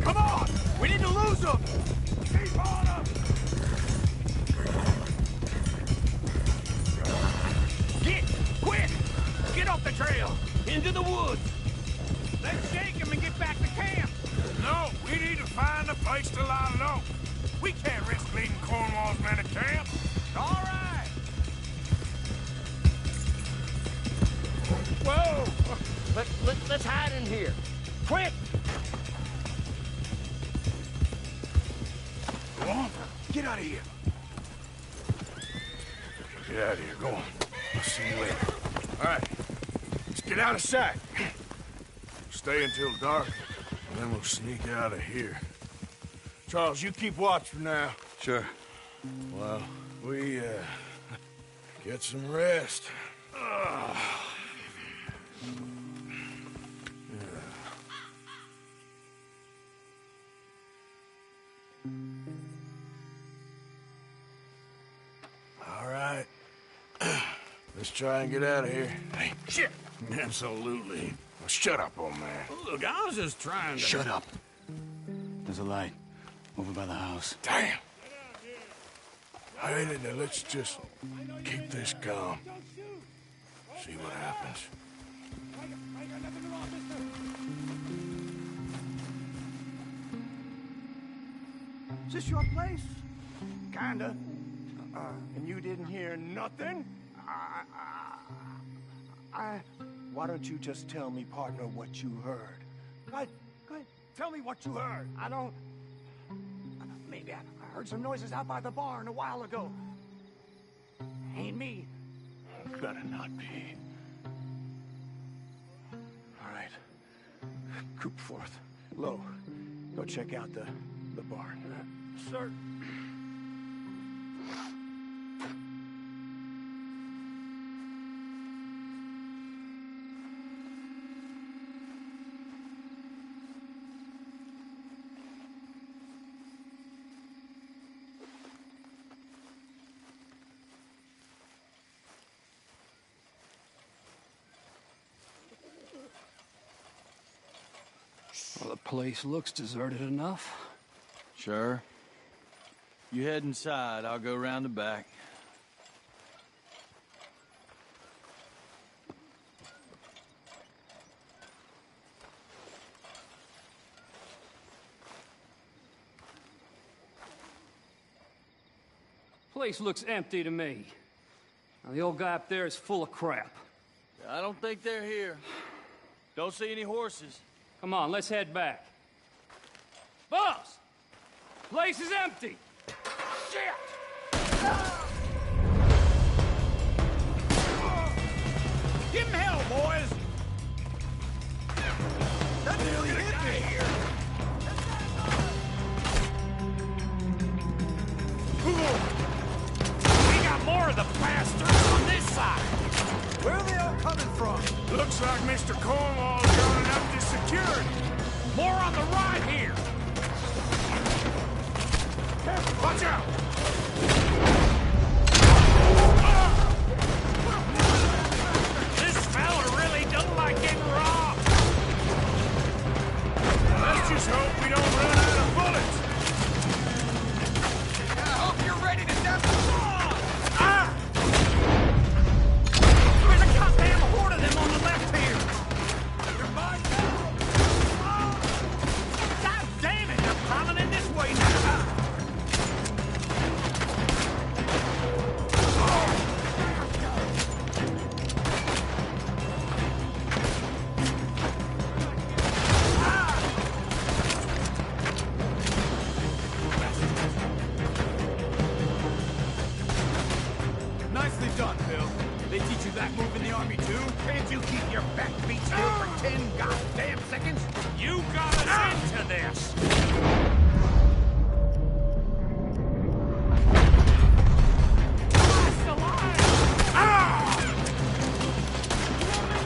Come on! We need to lose them! Keep on them! Get! Quick! Get off the trail! Into the woods! Let's shake him and get back to camp! No, we need to find a place to lie low. We can't risk leading Cornwall's men to camp. All right! Whoa! Let's hide in here. Quick! Get out of here. Get out of here. Go on. I'll see you later. All right. Let's get out of sight. Stay until dark, and then we'll sneak out of here. Charles, you keep watch for now. Sure. Well, we, get some rest. All right. Let's try and get out of here. Hey, shit! Absolutely. Well, shut up, old man. Look, I was just trying to... Shut up. There's a light over by the house. Damn! Hey, now let's just keep this calm. See what happens. Is this your place? Kinda. And you didn't hear nothing? Why don't you just tell me, partner, what you heard? Go ahead. Tell me what you heard. I don't... Maybe I heard some noises out by the barn a while ago. Ain't me. Better not be. All right. Coopforth. Lo, go check out the barn. Sir. Well, the place looks deserted enough. Sure. You head inside, I'll go round the back. Place looks empty to me. Now, the old guy up there is full of crap. I don't think they're here. Don't see any horses. Come on, let's head back. Boss! Place is empty! Shit! Give him hell, boys! That nearly hit me here! We got more of the bastards on this side! Where are they all coming from? Looks like Mr. Cornwall's running up to security. More on the right here! Watch out! This fella really don't like getting robbed! Let's just hope we don't run out of bullets. I hope you're ready to dump the bomb! There's a goddamn horde of them on the left here! You're mine now! God damn it! They're piling in this way now! Nicely done, Bill. They teach you that move in the army, too? Can't you keep your back feet still for 10 goddamn seconds? You got us into this!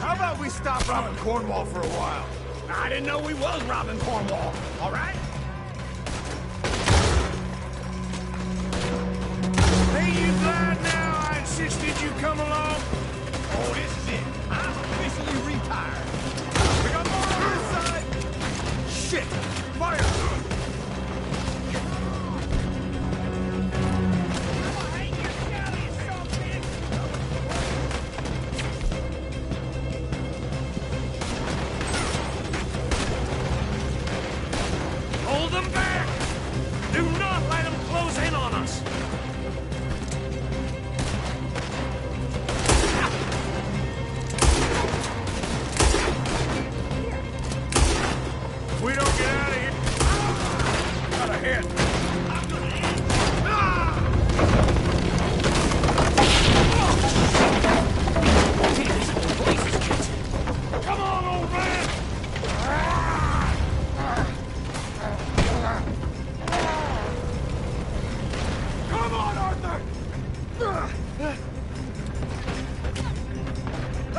How about we stop robbing Cornwall for a while? I didn't know we was robbing Cornwall, all right? Ain't you glad now I insisted you come along? Oh, this is it. I'm officially retired. We got more on this side. Shit! Fire! Hold them back! Do not let them close in on us!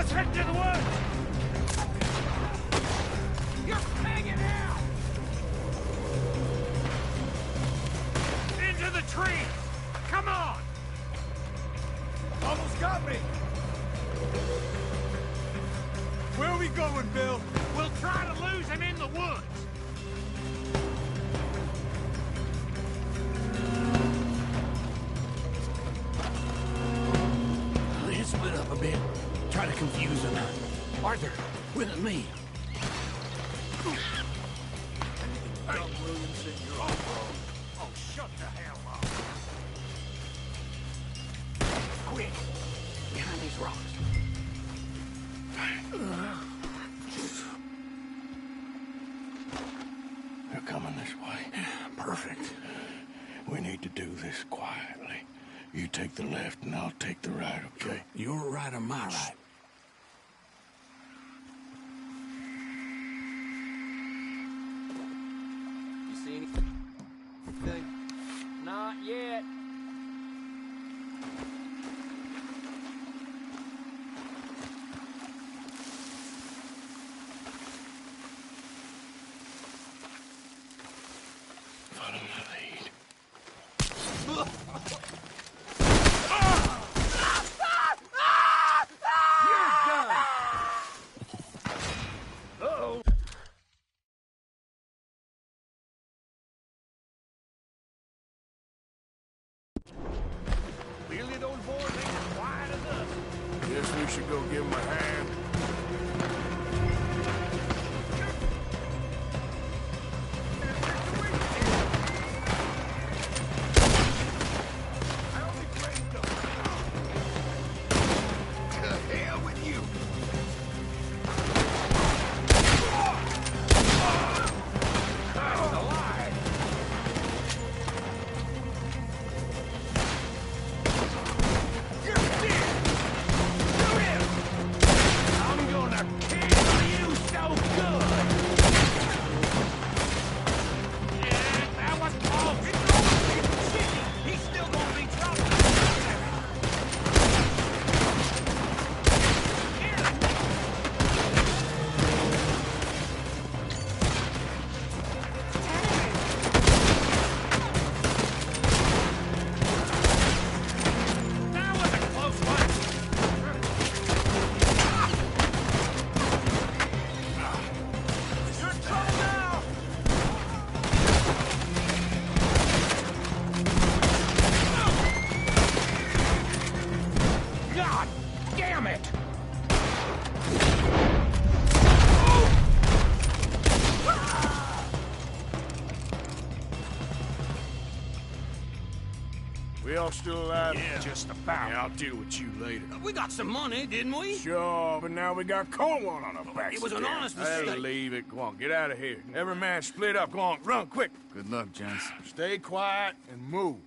Let's head to the woods! You're hanging out! Into the trees! Come on! Almost got me! Where are we going, Bill? We'll try to lose him in the woods! Let's split up a bit. Try to confuse them. Arthur, with me. Oh, shut the hell up! Quick! Behind these rocks. They're coming this way. Perfect. We need to do this quietly. You take the left and I'll take the right, okay? Your right or my right? You see anything? Not yet. Follow my lead. Uh-oh! Really, those boys ain't as quiet as us. Guess we should go give them a hand. We all still alive? Yeah. Just about. Yeah, I'll deal with you later. We got some money, didn't we? Sure, but now we got Cornwall on our backs. It was an again. honest mistake. That'll leave it. Go on, get out of here. Every man split up. Go on, run, quick. Good luck, gents. Stay quiet and move.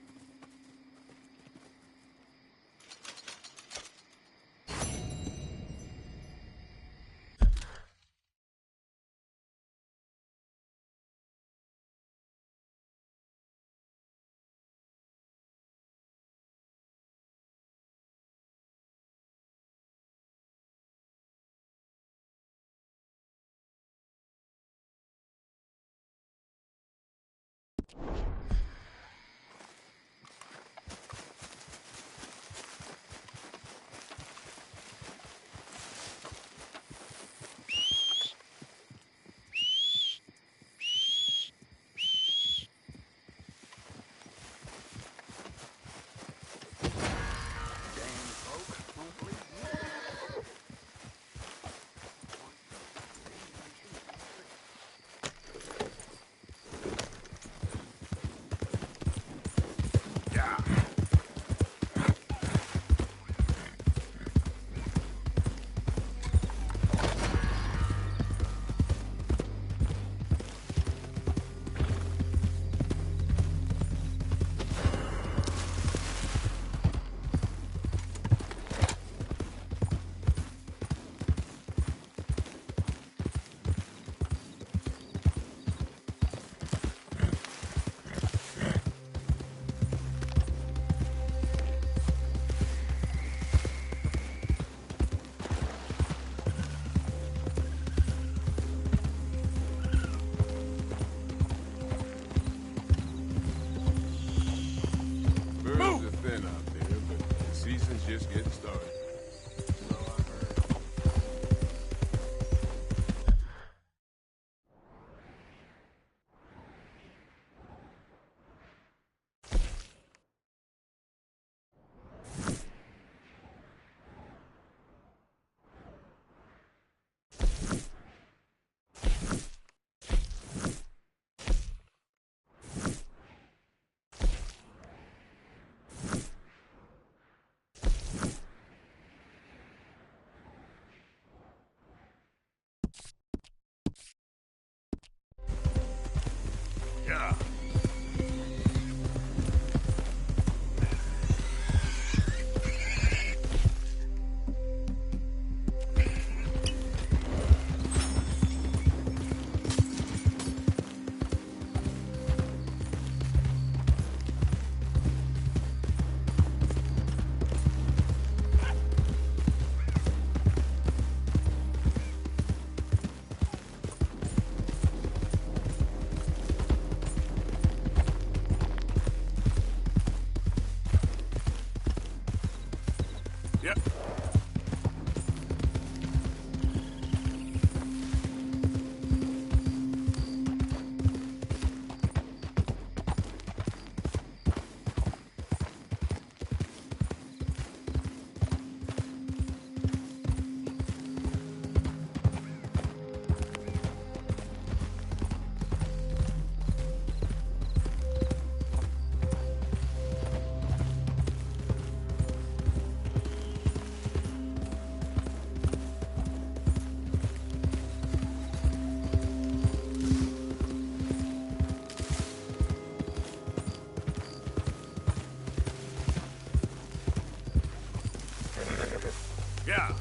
Yeah.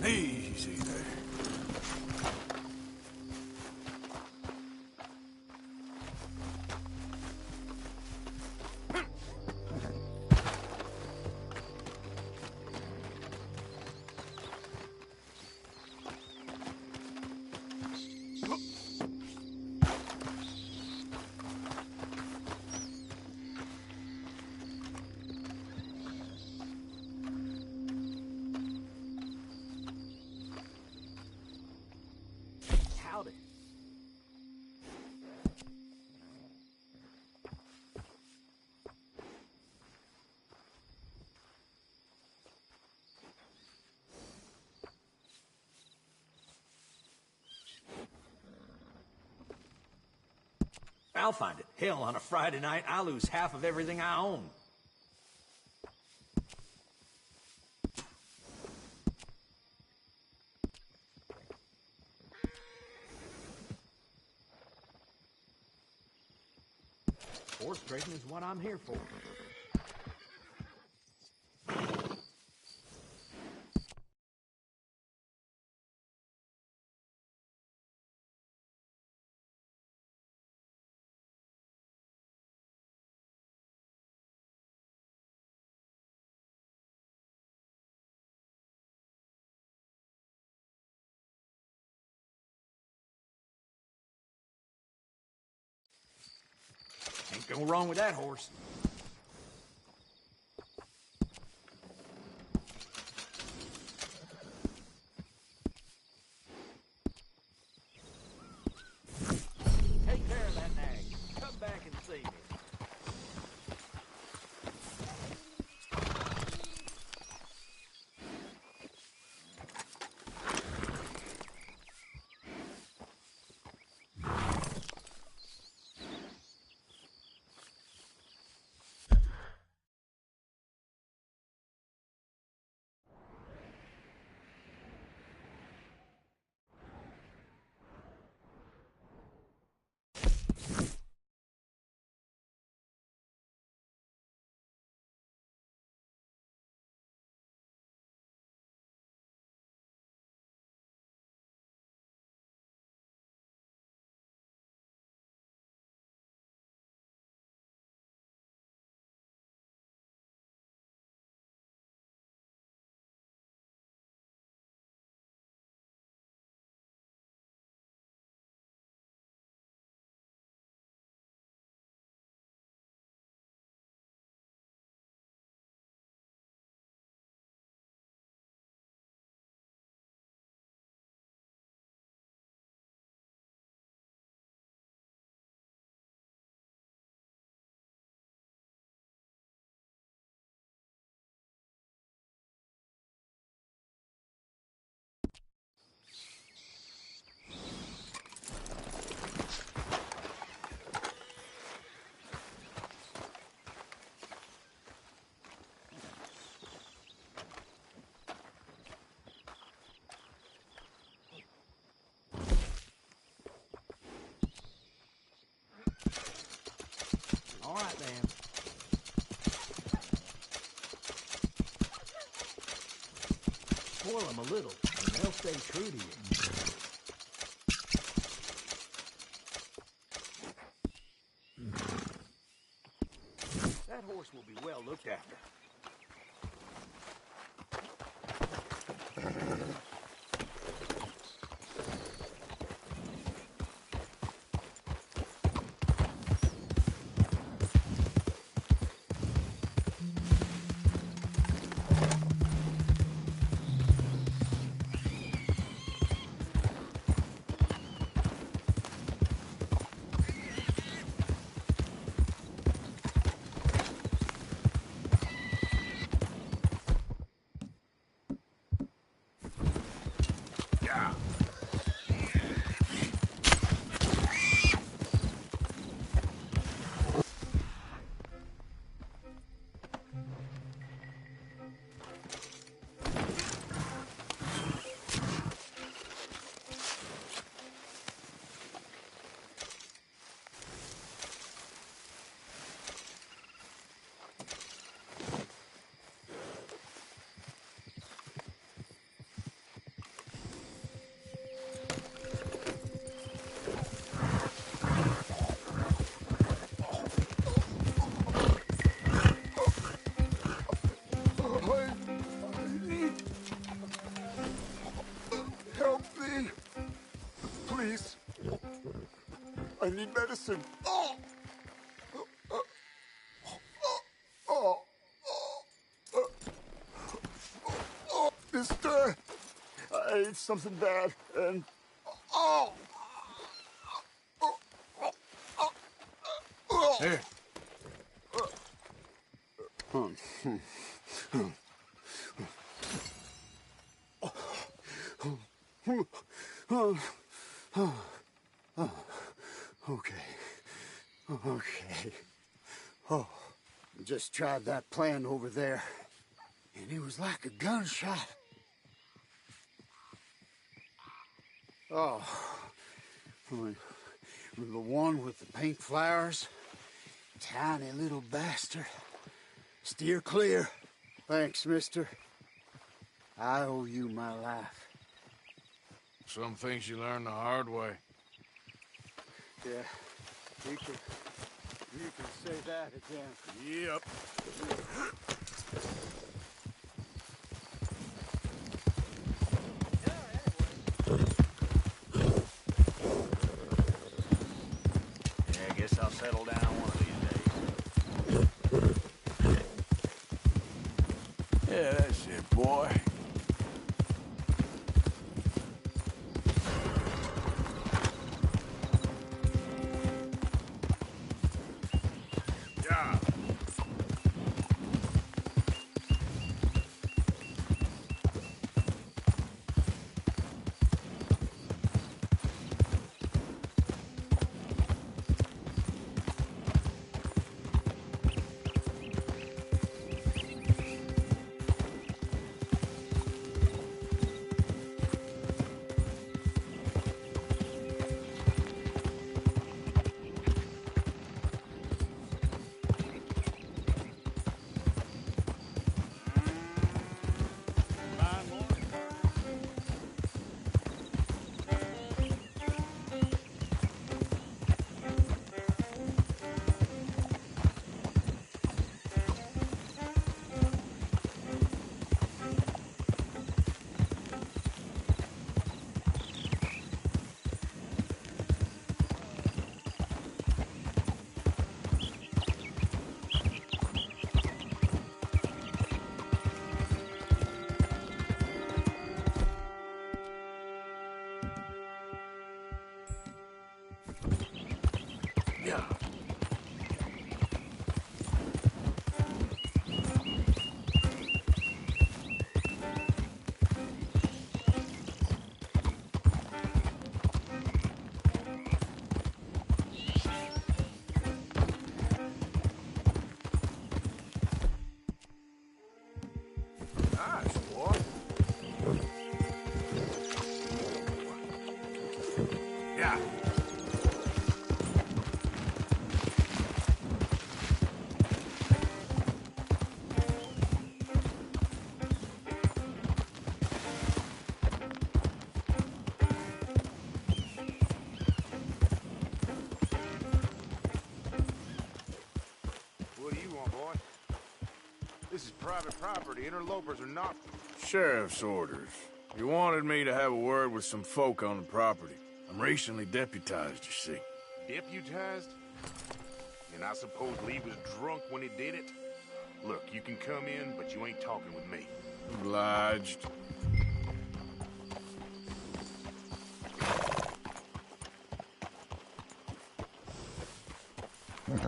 Easy there. Howdy. I'll find it. Hell, on a Friday night, I lose half of everything I own. Horse trading is what I'm here for. Ain't go wrong with that horse. Take care of that nag. Come back and see me. All right, then. Spoil them a little, and they'll stay true to you. That horse will be well looked after. I need medicine. Oh! Oh! Mister, I ate something bad, and... Oh! Here. Okay. Okay. Oh, just tried that plan over there, and it was like a gunshot. Oh, the one with the pink flowers, tiny little bastard. Steer clear. Thanks, mister. I owe you my life. Some things you learn the hard way. Yeah, you can say that again. Yep. Yeah, I guess I'll settle down one of these days. Yeah, that's it, boy. Yeah. Yeah. Nice, boy. Yeah. What do you want, boy? This is private property. Interlopers are not... Sheriff's orders. You wanted me to have a word with some folk on the property. I'm recently deputized, you see. Deputized? And I suppose Lee was drunk when he did it? Look, you can come in, but you ain't talking with me. Obliged. Might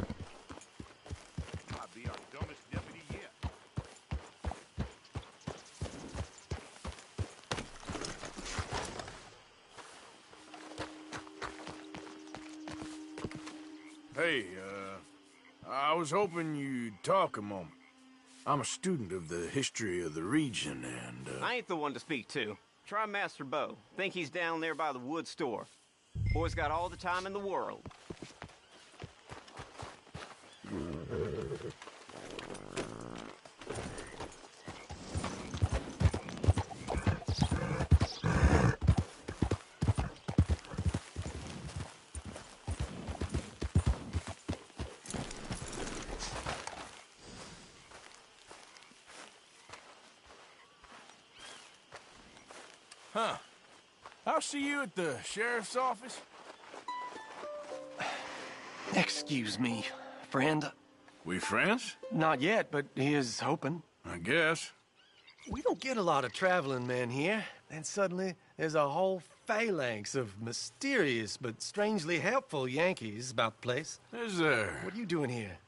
be our dumbest deputy yet. Hey, I was hoping you'd talk a moment. I'm a student of the history of the region, and, I ain't the one to speak to. Try Master Bo. Think he's down there by the wood store. Boy's got all the time in the world. Huh. I'll see you at the sheriff's office. Excuse me, friend. We friends? Not yet, but here's hoping. I guess. We don't get a lot of traveling men here, and suddenly there's a whole phalanx of mysterious but strangely helpful Yankees about the place. Is there? What are you doing here?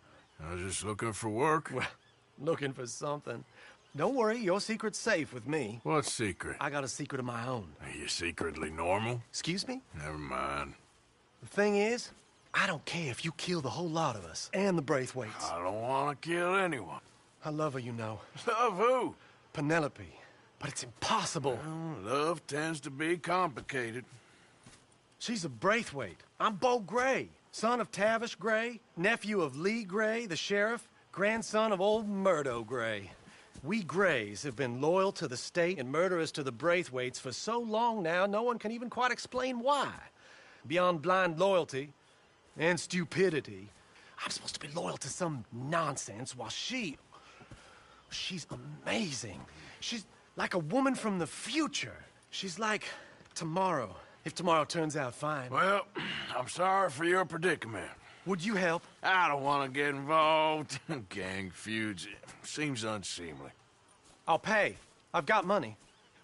I was just looking for work. Well, looking for something. Don't worry, your secret's safe with me. What secret? I got a secret of my own. Are you secretly normal? Excuse me? Never mind. The thing is, I don't care if you kill the whole lot of us and the Braithwaites. I don't want to kill anyone. I love her, you know. Love who? Penelope. But it's impossible. Well, love tends to be complicated. She's a Braithwaite. I'm Beau Gray, son of Tavish Gray, nephew of Lee Gray, the sheriff, grandson of old Murdo Gray. We Grays have been loyal to the state and murderers to the Braithwaites for so long now, no one can even quite explain why. Beyond blind loyalty and stupidity, I'm supposed to be loyal to some nonsense while she's amazing. She's like a woman from the future. She's like tomorrow, if tomorrow turns out fine. Well, I'm sorry for your predicament. Would you help? I don't want to get involved. Gang feuds. Seems unseemly. I'll pay. I've got money.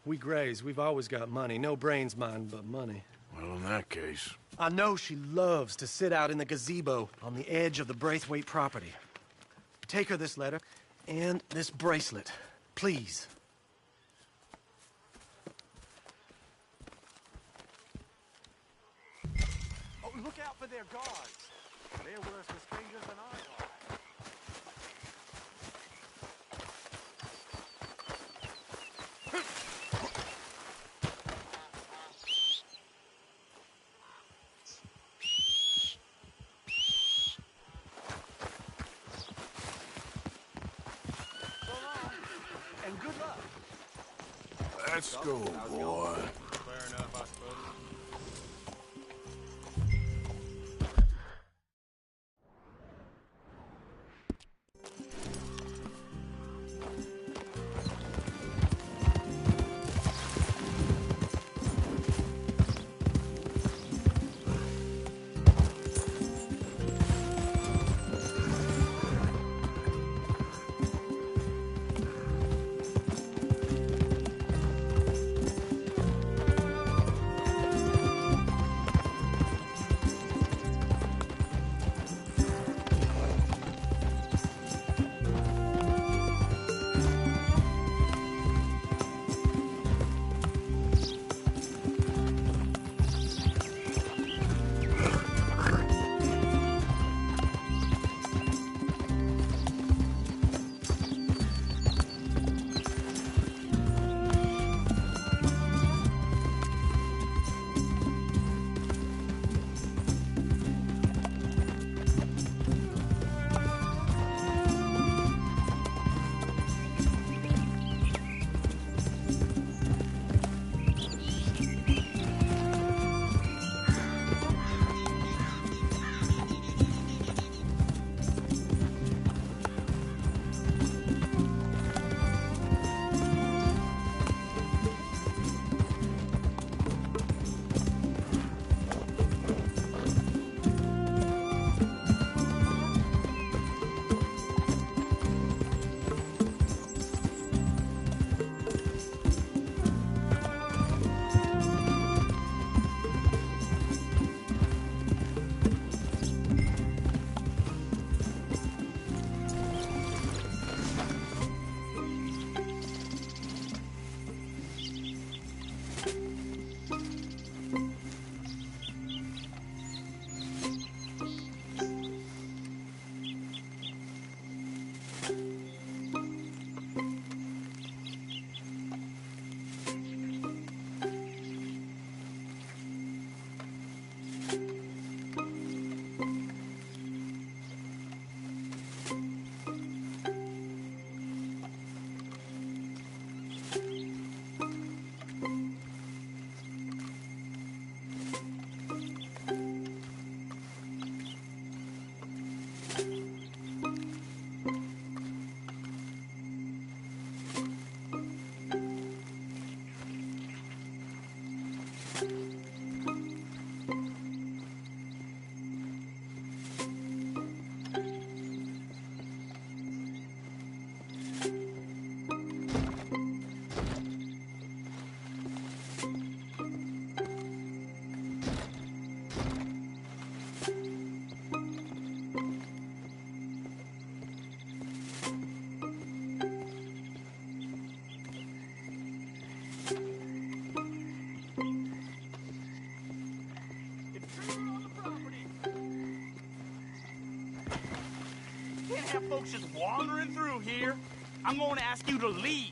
We Grays, we've always got money. No brains, mind, but money. Well, in that case... I know she loves to sit out in the gazebo on the edge of the Braithwaite property. Take her this letter and this bracelet, please. Oh, look out for their guards. They're worse for strangers than I are. And good luck. Let's go, boy. Fair enough, I suppose. have folks just wandering through here. I'm going to ask you to leave.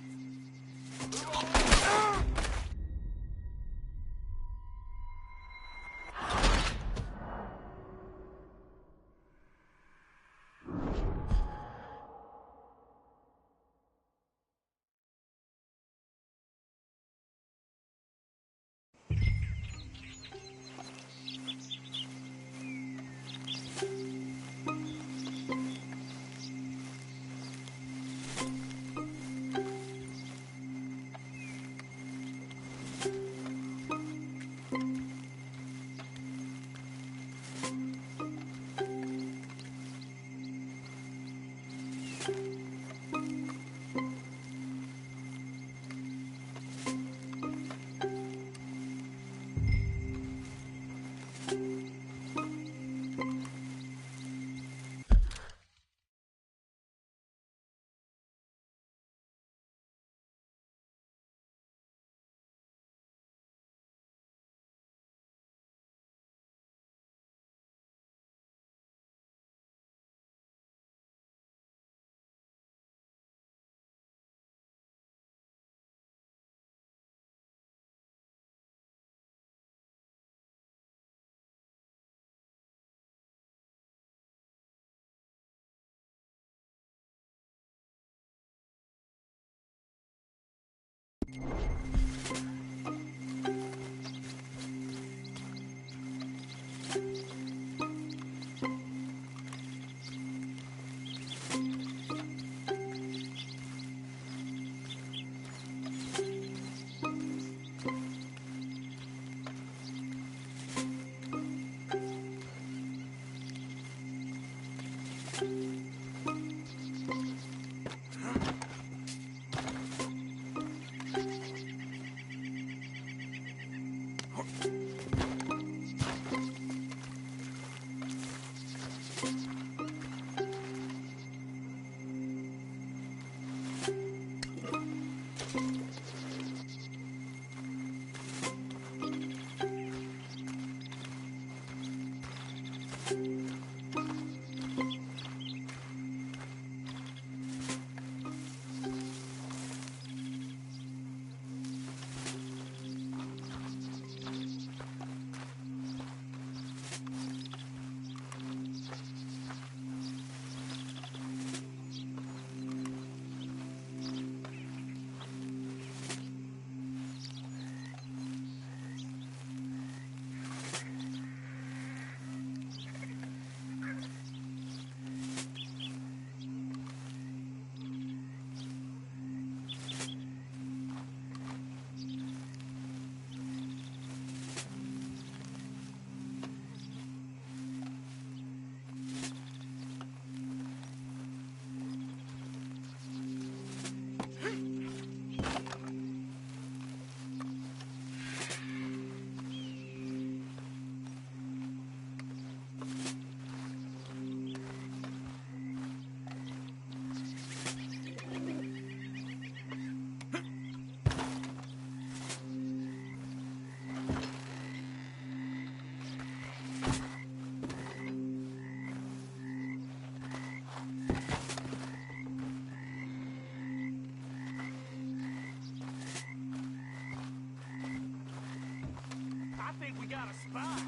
got a spot.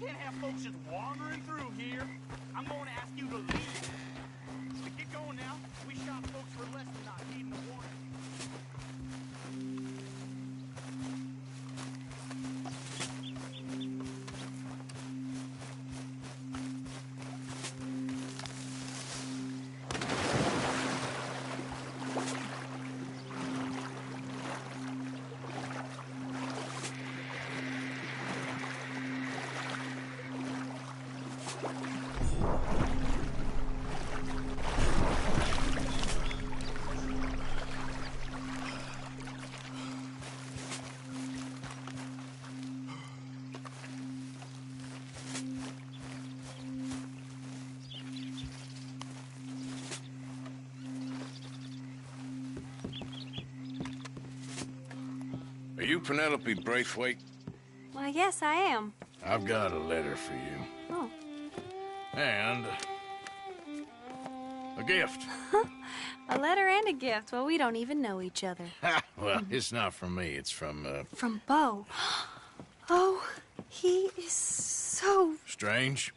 Can't have folks just wandering through here. I'm going to ask you to leave. Get going now. We shot folks for less than not heeding the warning. Are you Penelope Braithwaite? Why, yes, I am. I've got a letter for you. Oh. And A gift. A letter and a gift. Well, we don't even know each other. Well, it's not from me. It's from, From Bo. Oh, he is so... Strange?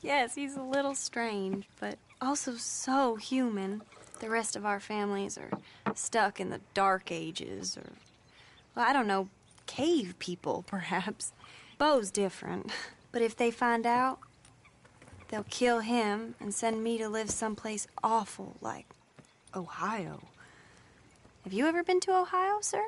Yes, he's a little strange, but also so human. The rest of our families are stuck in the Dark Ages, or, well, I don't know, cave people, perhaps. Bo's different. But if they find out, they'll kill him and send me to live someplace awful like Ohio. Have you ever been to Ohio, sir?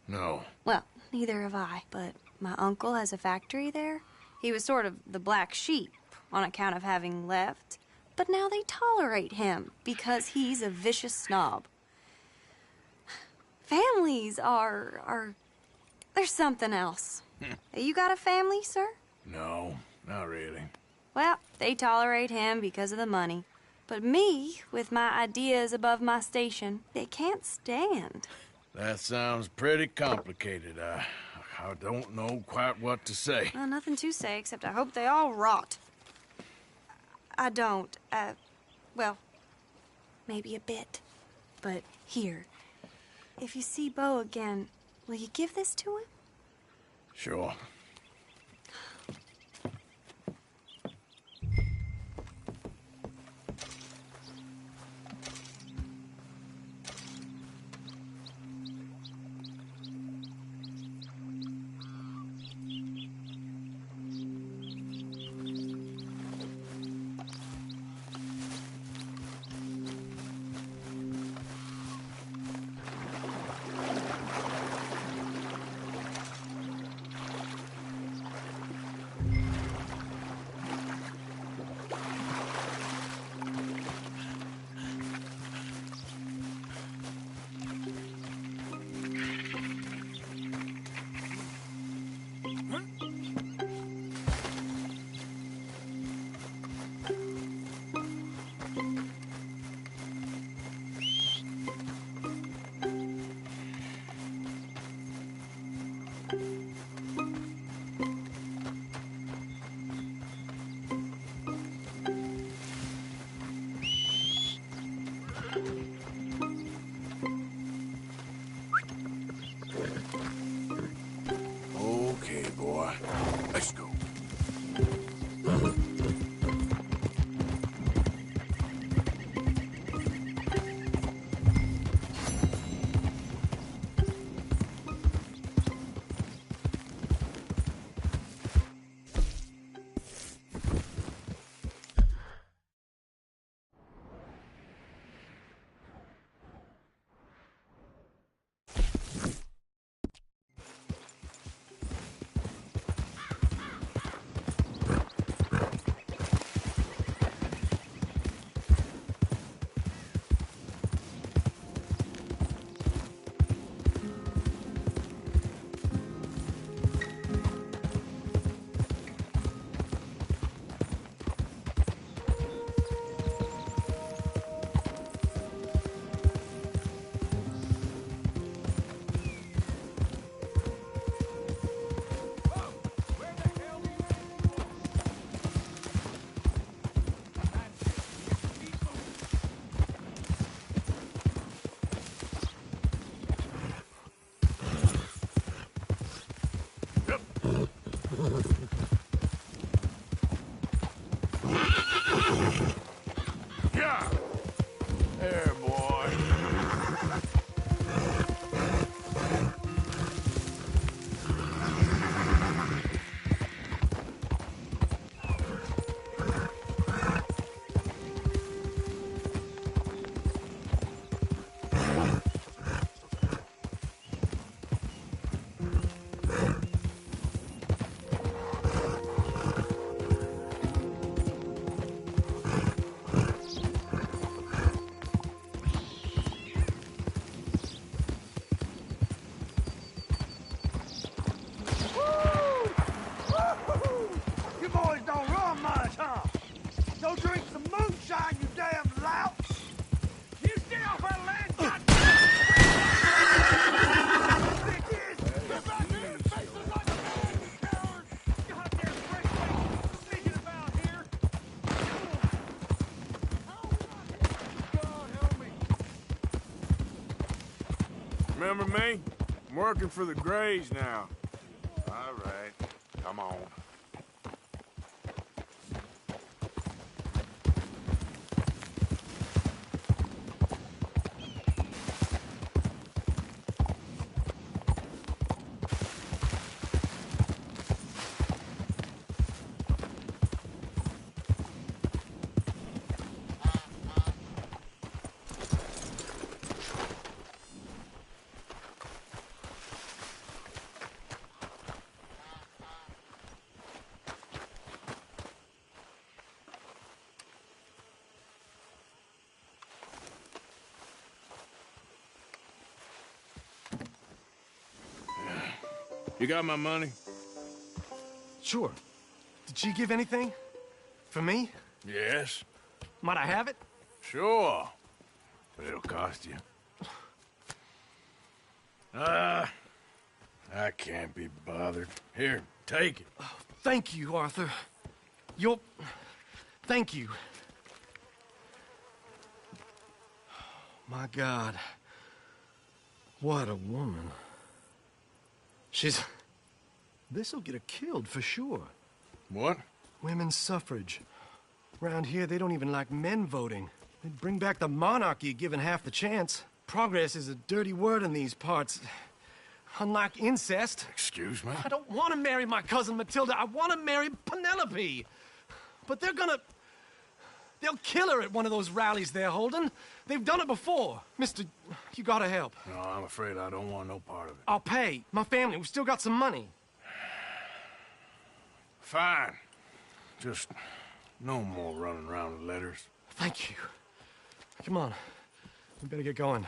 No. Well, neither have I, but my uncle has a factory there. He was sort of the black sheep on account of having left, but now they tolerate him because he's a vicious snob. Families are there's something else. You got a family, sir? No, not really. Well, they tolerate him because of the money. But me, with my ideas above my station, they can't stand. That sounds pretty complicated. I don't know quite what to say. Well, nothing to say, except I hope they all rot. I don't, well, maybe a bit. But here, if you see Bo again, will you give this to him? Sure. Remember me? I'm working for the Grays now. All right, come on. You got my money? Sure. Did she give anything? For me? Yes. Might I have it? Sure. But it'll cost you. I can't be bothered. Here, take it. Oh, thank you, Arthur. Thank you. My God. What a woman. This'll get her killed for sure. What? Women's suffrage. Around here, they don't even like men voting. They'd bring back the monarchy given half the chance. Progress is a dirty word in these parts. Unlike incest. Excuse me? I don't want to marry my cousin Matilda. I want to marry Penelope. But they'll kill her at one of those rallies they're holding. They've done it before. Mister, you gotta help. No, I'm afraid I don't want no part of it. I'll pay. My family, we've still got some money. Fine. Just no more running around with letters. Thank you. Come on. We better get going.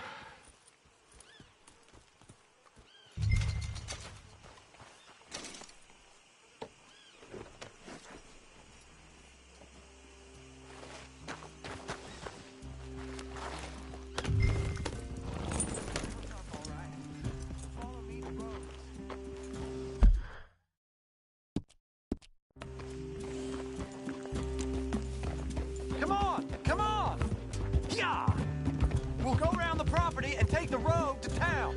Come on! Yeah! We'll go around the property and take the road to town.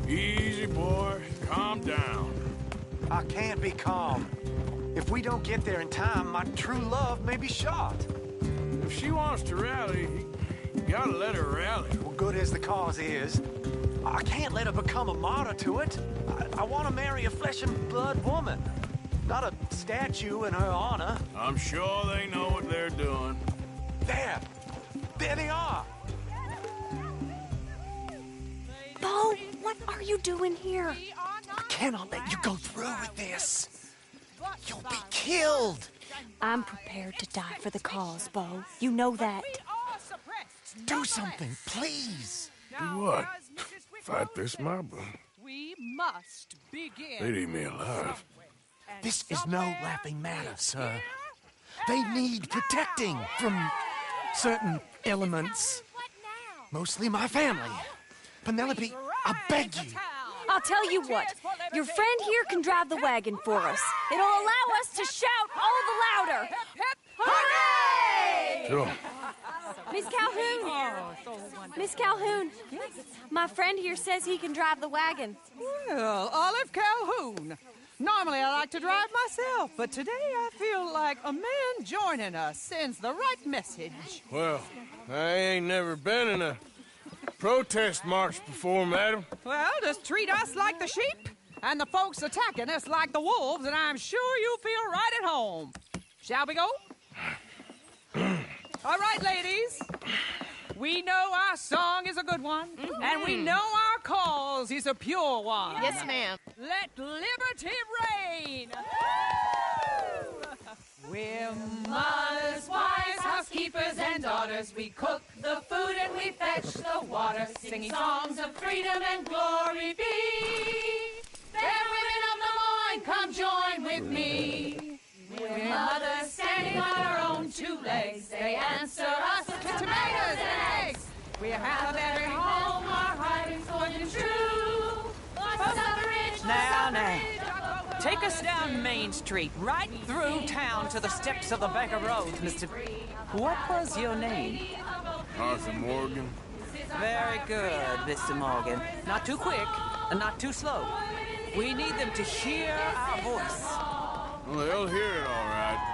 Easy, boy. Calm down. I can't be calm. If we don't get there in time, my true love may be shot. If she wants to rally, you gotta let her rally. Well, good as the cause is, I can't let her become a martyr to it. I want to marry a flesh and blood woman, not a statue in her honor. I'm sure they know what they're doing. There they are. Bo, what are you doing here? I cannot let you go through with this. You'll be killed. I'm prepared to die for the cause, Bo. You know that. Do something, please. Do what? Fight this mob? We must begin. They'd eat me alive. This is no laughing matter, sir. They need protecting from certain elements. Mostly my family. Penelope, I beg you. I'll tell you what. Your friend here can drive the wagon for us. It'll allow us to shout all the louder. Hooray! Sure. Miss Calhoun! Miss Calhoun, my friend here says he can drive the wagon. Well, Olive Calhoun. Normally I like to drive myself, but today I feel like a man joining us sends the right message. Well, I ain't never been in a protest march before, madam. Well, just treat us like the sheep, and the folks attacking us like the wolves, and I'm sure you'll feel right at home. Shall we go? All right, ladies. We know our song is a good one, and we know our cause is a pure one. Yes, ma'am. Let liberty reign. We're mothers, wives, housekeepers, and daughters. We cook the food and we fetch the water, singing songs of freedom and glory be. Fair women of Lemoyne, come join with me. We're mothers standing on our own two legs. They answer us with tomatoes and eggs. We have a better home, our hiding for the truth. Take us down Main Street, right through town to the steps of the Baker Road, Mr. What was your name? Arthur Morgan. Very good, Mr. Morgan. Not too quick and not too slow. We need them to hear our voice. Well, they'll hear it all right.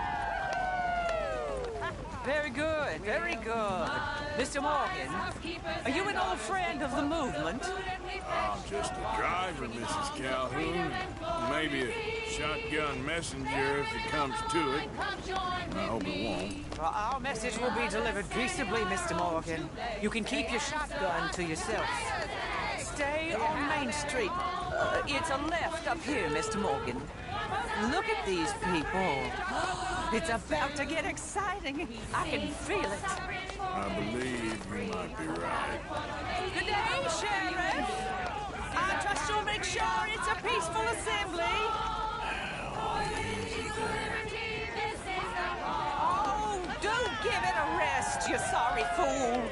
Very good, very good. Mr. Morgan, are you an old friend of the movement? I'm just a driver, Mrs. Calhoun. Maybe a shotgun messenger if it comes to it. I hope it won't. Well, our message will be delivered peaceably, Mr. Morgan. You can keep your shotgun to yourself. Stay on Main Street. It's a left up here, Mr. Morgan. Look at these people. It's about to get exciting. I can feel it. I believe you might be right. Good day, Sheriff. I trust you'll make sure it's a peaceful assembly. Oh, do give it a rest, you sorry fool.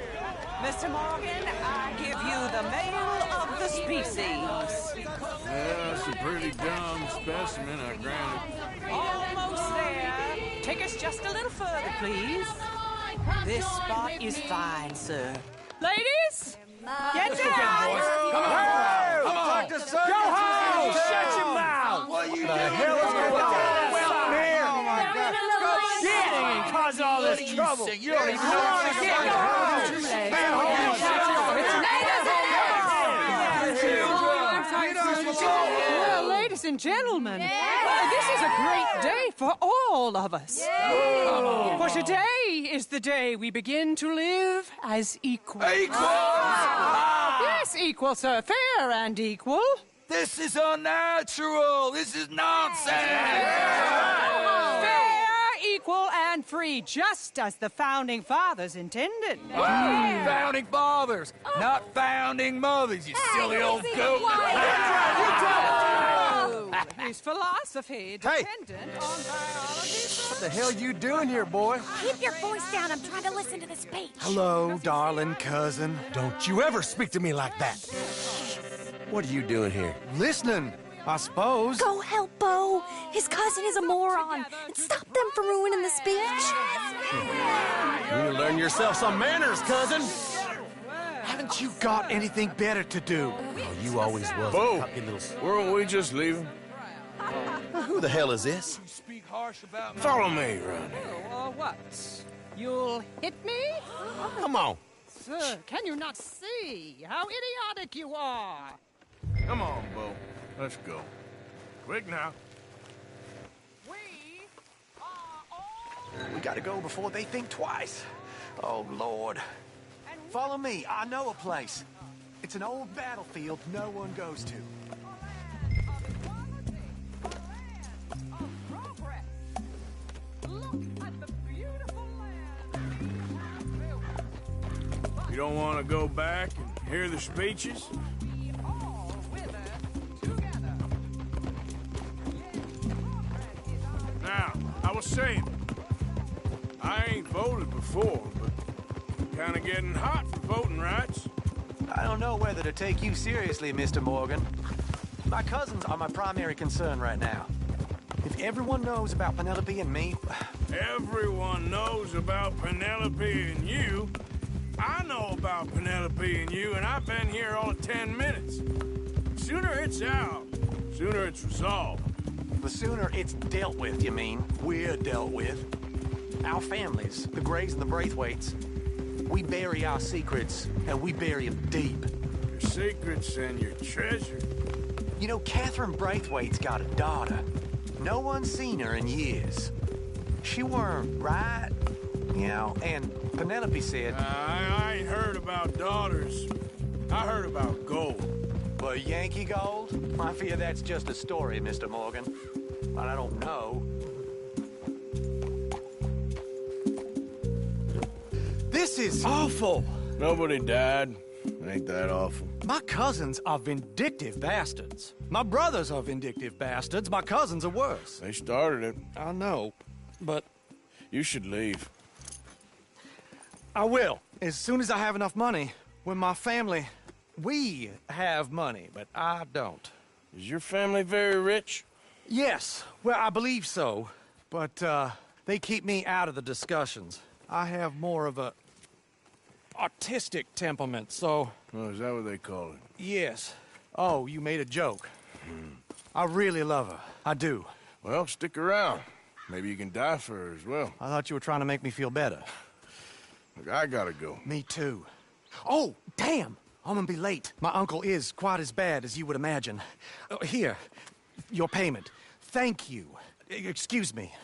Mr. Morgan, I give you the male of the species. Yeah, it's a pretty dumb specimen, I grant it. Almost there. Take us just a little further, please. This spot is fine, sir. Ladies, get down! Come on! Go home! Shut your mouth! What you doing? The hell is going on? Well, here! Oh, my God. Go get and cause all this trouble. You don't even know what to get. Go Well, ladies and gentlemen, this is a great day for all of us. For today is the day we begin to live as equals. Equals? Yes, equal, sir. Fair and equal. This is unnatural. This is nonsense. Fair, equal, and free, just as the Founding Fathers intended. Founding fathers, not founding mothers, you silly old goat. His philosophy dependent on biology. What the hell you doing here, boy? Keep your voice down. I'm trying to listen to the speech. Hello, darling cousin. Don't you ever speak to me like that. What are you doing here? Listening, I suppose. Go help Bo. His cousin is a moron. And stop them from ruining the speech. You need to learn yourself some manners, cousin. Haven't you got anything better to do? Oh, you always was. Bo, weren't we just leaving? Who the hell is this? Follow me, Ronnie. What? You'll hit me? Come on. Sir, can you not see how idiotic you are? Come on, Bo. Let's go. Quick now. We gotta go before they think twice. Oh, Lord. Follow me. I know a place. It's an old battlefield no one goes to. You don't want to go back and hear the speeches? Now, I was saying, I ain't voted before, but kind of getting hot for voting rights. I don't know whether to take you seriously, Mr. Morgan. My cousins are my primary concern right now. If everyone knows about Penelope and me... Everyone knows about Penelope and you. I know about Penelope and you, and I've been here all of 10 minutes. Sooner it's out, sooner it's resolved. The sooner it's dealt with, you mean? We're dealt with. Our families, the Grays and the Braithwaites, we bury our secrets, and we bury them deep. Your secrets and your treasure. You know, Catherine Braithwaite's got a daughter. No one's seen her in years. She weren't right, you know, and Penelope said... I ain't heard about daughters. I heard about gold. But Yankee gold? I fear that's just a story, Mr. Morgan. But I don't know. This is awful. Nobody died. It ain't that awful. My cousins are vindictive bastards. My brothers are vindictive bastards. My cousins are worse. They started it. I know, but... You should leave. I will, as soon as I have enough money. When my family... We have money, but I don't. Is your family very rich? Yes, well, I believe so. But, they keep me out of the discussions. I have more of a artistic temperament, so... Oh, is that what they call it? Yes. Oh, you made a joke. I really love her. I do. Well, stick around. Maybe you can die for her as well. I thought you were trying to make me feel better. Look, I gotta go. Me too. Oh, damn! I'm gonna be late. My uncle is quite as bad as you would imagine. Here, your payment. Thank you. Excuse me.